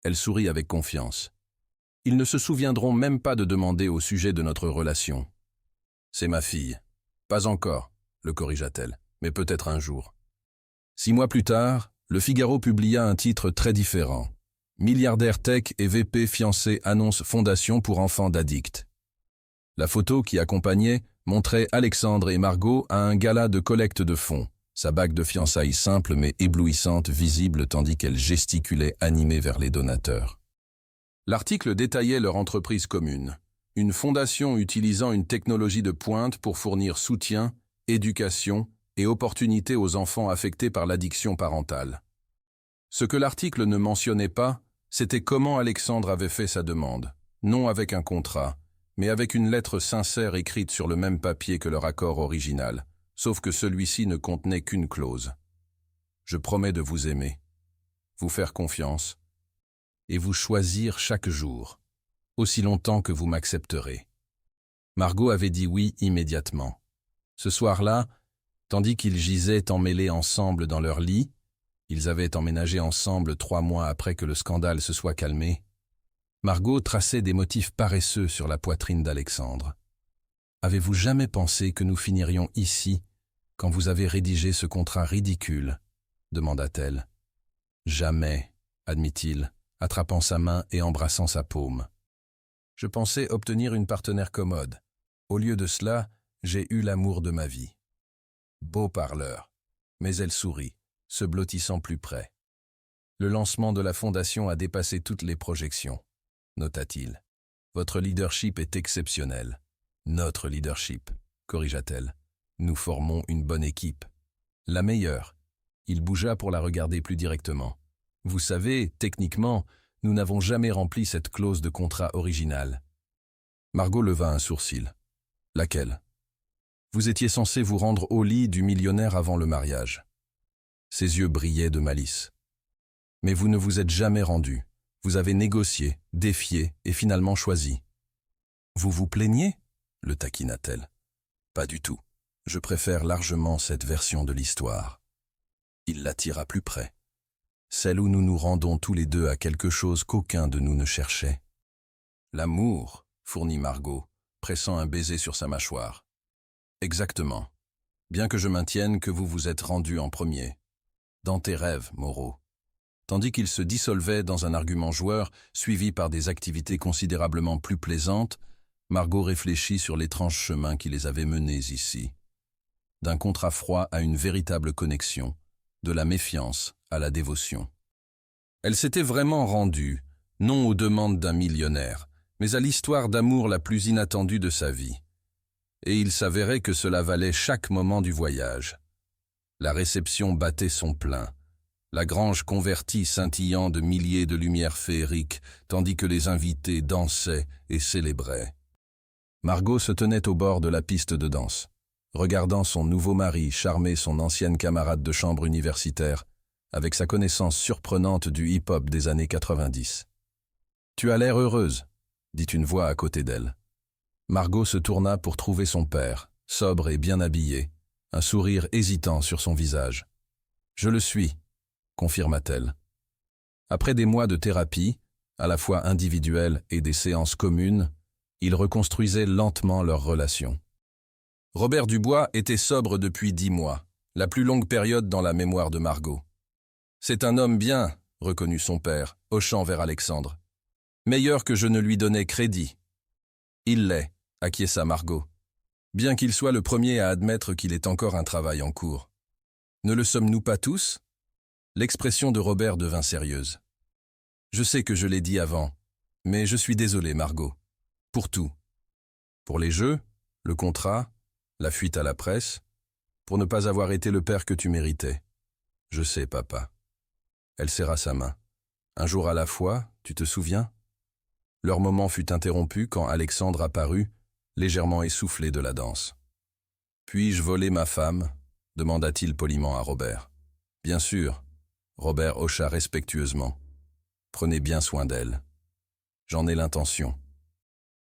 Elle sourit avec confiance. « Ils ne se souviendront même pas de demander au sujet de notre relation. »« C'est ma fille. »« Pas encore, » le corrigea-t-elle, « mais peut-être un jour. » 6 mois plus tard, Le Figaro publia un titre très différent. Milliardaire tech et VP fiancé annonce fondation pour enfants d'addicts. La photo qui accompagnait montrait Alexandre et Margot à un gala de collecte de fonds, sa bague de fiançailles simple mais éblouissante visible tandis qu'elle gesticulait animée vers les donateurs. L'article détaillait leur entreprise commune, une fondation utilisant une technologie de pointe pour fournir soutien, éducation et opportunités aux enfants affectés par l'addiction parentale. Ce que l'article ne mentionnait pas, c'était comment Alexandre avait fait sa demande, non avec un contrat, mais avec une lettre sincère écrite sur le même papier que leur accord original, sauf que celui-ci ne contenait qu'une clause. « Je promets de vous aimer, vous faire confiance, et vous choisir chaque jour, aussi longtemps que vous m'accepterez. » Margot avait dit oui immédiatement. Ce soir-là, tandis qu'ils gisaient emmêlés ensemble dans leur lit, ils avaient emménagé ensemble 3 mois après que le scandale se soit calmé, Margot traçait des motifs paresseux sur la poitrine d'Alexandre. « Avez-vous jamais pensé que nous finirions ici quand vous avez rédigé ce contrat ridicule ?» demanda-t-elle. « Jamais, admit-il, attrapant sa main et embrassant sa paume. Je pensais obtenir une partenaire commode. Au lieu de cela, j'ai eu l'amour de ma vie. » Beau parleur, mais elle sourit, se blottissant plus près. Le lancement de la fondation a dépassé toutes les projections, nota-t-il. Votre leadership est exceptionnel. Notre leadership, corrigea-t-elle. Nous formons une bonne équipe. La meilleure. Il bougea pour la regarder plus directement. Vous savez, techniquement, nous n'avons jamais rempli cette clause de contrat originale. Margot leva un sourcil. Laquelle? Vous étiez censé vous rendre au lit du millionnaire avant le mariage. Ses yeux brillaient de malice. Mais vous ne vous êtes jamais rendu. Vous avez négocié, défié et finalement choisi. Vous vous plaignez? Le taquina-t-elle. Pas du tout. Je préfère largement cette version de l'histoire. Il l'attira plus près. Celle où nous nous rendons tous les deux à quelque chose qu'aucun de nous ne cherchait. L'amour, fournit Margot, pressant un baiser sur sa mâchoire. Exactement. Bien que je maintienne que vous vous êtes rendu en premier. Dans tes rêves, Moreau. Tandis qu'il se dissolvait dans un argument joueur, suivi par des activités considérablement plus plaisantes, Margot réfléchit sur l'étrange chemin qui les avait menés ici. D'un contrat froid à une véritable connexion, de la méfiance à la dévotion. Elle s'était vraiment rendue, non aux demandes d'un millionnaire, mais à l'histoire d'amour la plus inattendue de sa vie. Et il s'avérait que cela valait chaque moment du voyage. La réception battait son plein, la grange convertie scintillant de milliers de lumières féeriques, tandis que les invités dansaient et célébraient. Margot se tenait au bord de la piste de danse, regardant son nouveau mari charmer son ancienne camarade de chambre universitaire, avec sa connaissance surprenante du hip-hop des années 90. « Tu as l'air heureuse », dit une voix à côté d'elle. Margot se tourna pour trouver son père, sobre et bien habillé, un sourire hésitant sur son visage. « Je le suis », confirma-t-elle. Après des mois de thérapie, à la fois individuelle et des séances communes, ils reconstruisaient lentement leur relation. Robert Dubois était sobre depuis 10 mois, la plus longue période dans la mémoire de Margot. « C'est un homme bien », reconnut son père, hochant vers Alexandre. « Meilleur que je ne lui donnais crédit. »« Il l'est », acquiesça Margot, bien qu'il soit le premier à admettre qu'il est encore un travail en cours. « Ne le sommes-nous pas tous ?» L'expression de Robert devint sérieuse. « Je sais que je l'ai dit avant, mais je suis désolé, Margot. Pour tout. Pour les jeux, le contrat, la fuite à la presse, pour ne pas avoir été le père que tu méritais. Je sais, papa. » Elle serra sa main. « Un jour à la fois, tu te souviens ?» Leur moment fut interrompu quand Alexandre apparut, légèrement essoufflé de la danse. « Puis-je voler ma femme ?» demanda-t-il poliment à Robert. « Bien sûr. » Robert hocha respectueusement. « Prenez bien soin d'elle. »« J'en ai l'intention. »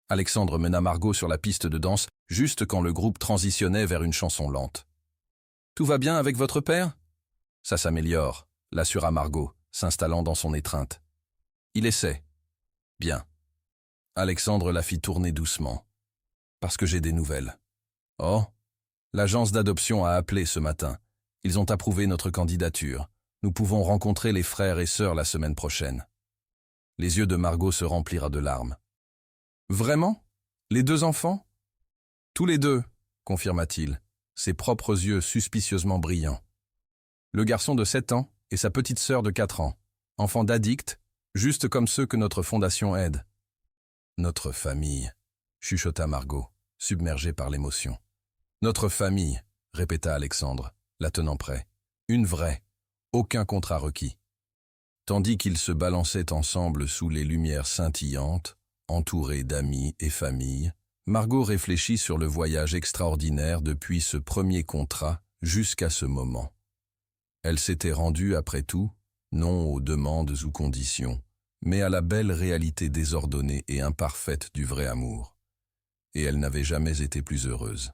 Alexandre mena Margot sur la piste de danse, juste quand le groupe transitionnait vers une chanson lente. « Tout va bien avec votre père ?»« Ça s'améliore, » l'assura Margot, s'installant dans son étreinte. « Il essaie. »« Bien. » Alexandre la fit tourner doucement. « Parce que j'ai des nouvelles. »« Oh, l'agence d'adoption a appelé ce matin. Ils ont approuvé notre candidature. Nous pouvons rencontrer les frères et sœurs la semaine prochaine. » Les yeux de Margot se remplirent de larmes. « Vraiment? Les 2 enfants ?»« Tous les 2, confirma-t-il, ses propres yeux suspicieusement brillants. Le garçon de 7 ans et sa petite sœur de 4 ans, enfants d'addicts, juste comme ceux que notre fondation aide. « Notre famille, » chuchota Margot, submergée par l'émotion. « Notre famille, » répéta Alexandre, la tenant près. « Une vraie, aucun contrat requis. » Tandis qu'ils se balançaient ensemble sous les lumières scintillantes, entourés d'amis et familles, Margot réfléchit sur le voyage extraordinaire depuis ce premier contrat jusqu'à ce moment. Elle s'était rendue, après tout, non aux demandes ou conditions, mais à la belle réalité désordonnée et imparfaite du vrai amour. Et elle n'avait jamais été plus heureuse.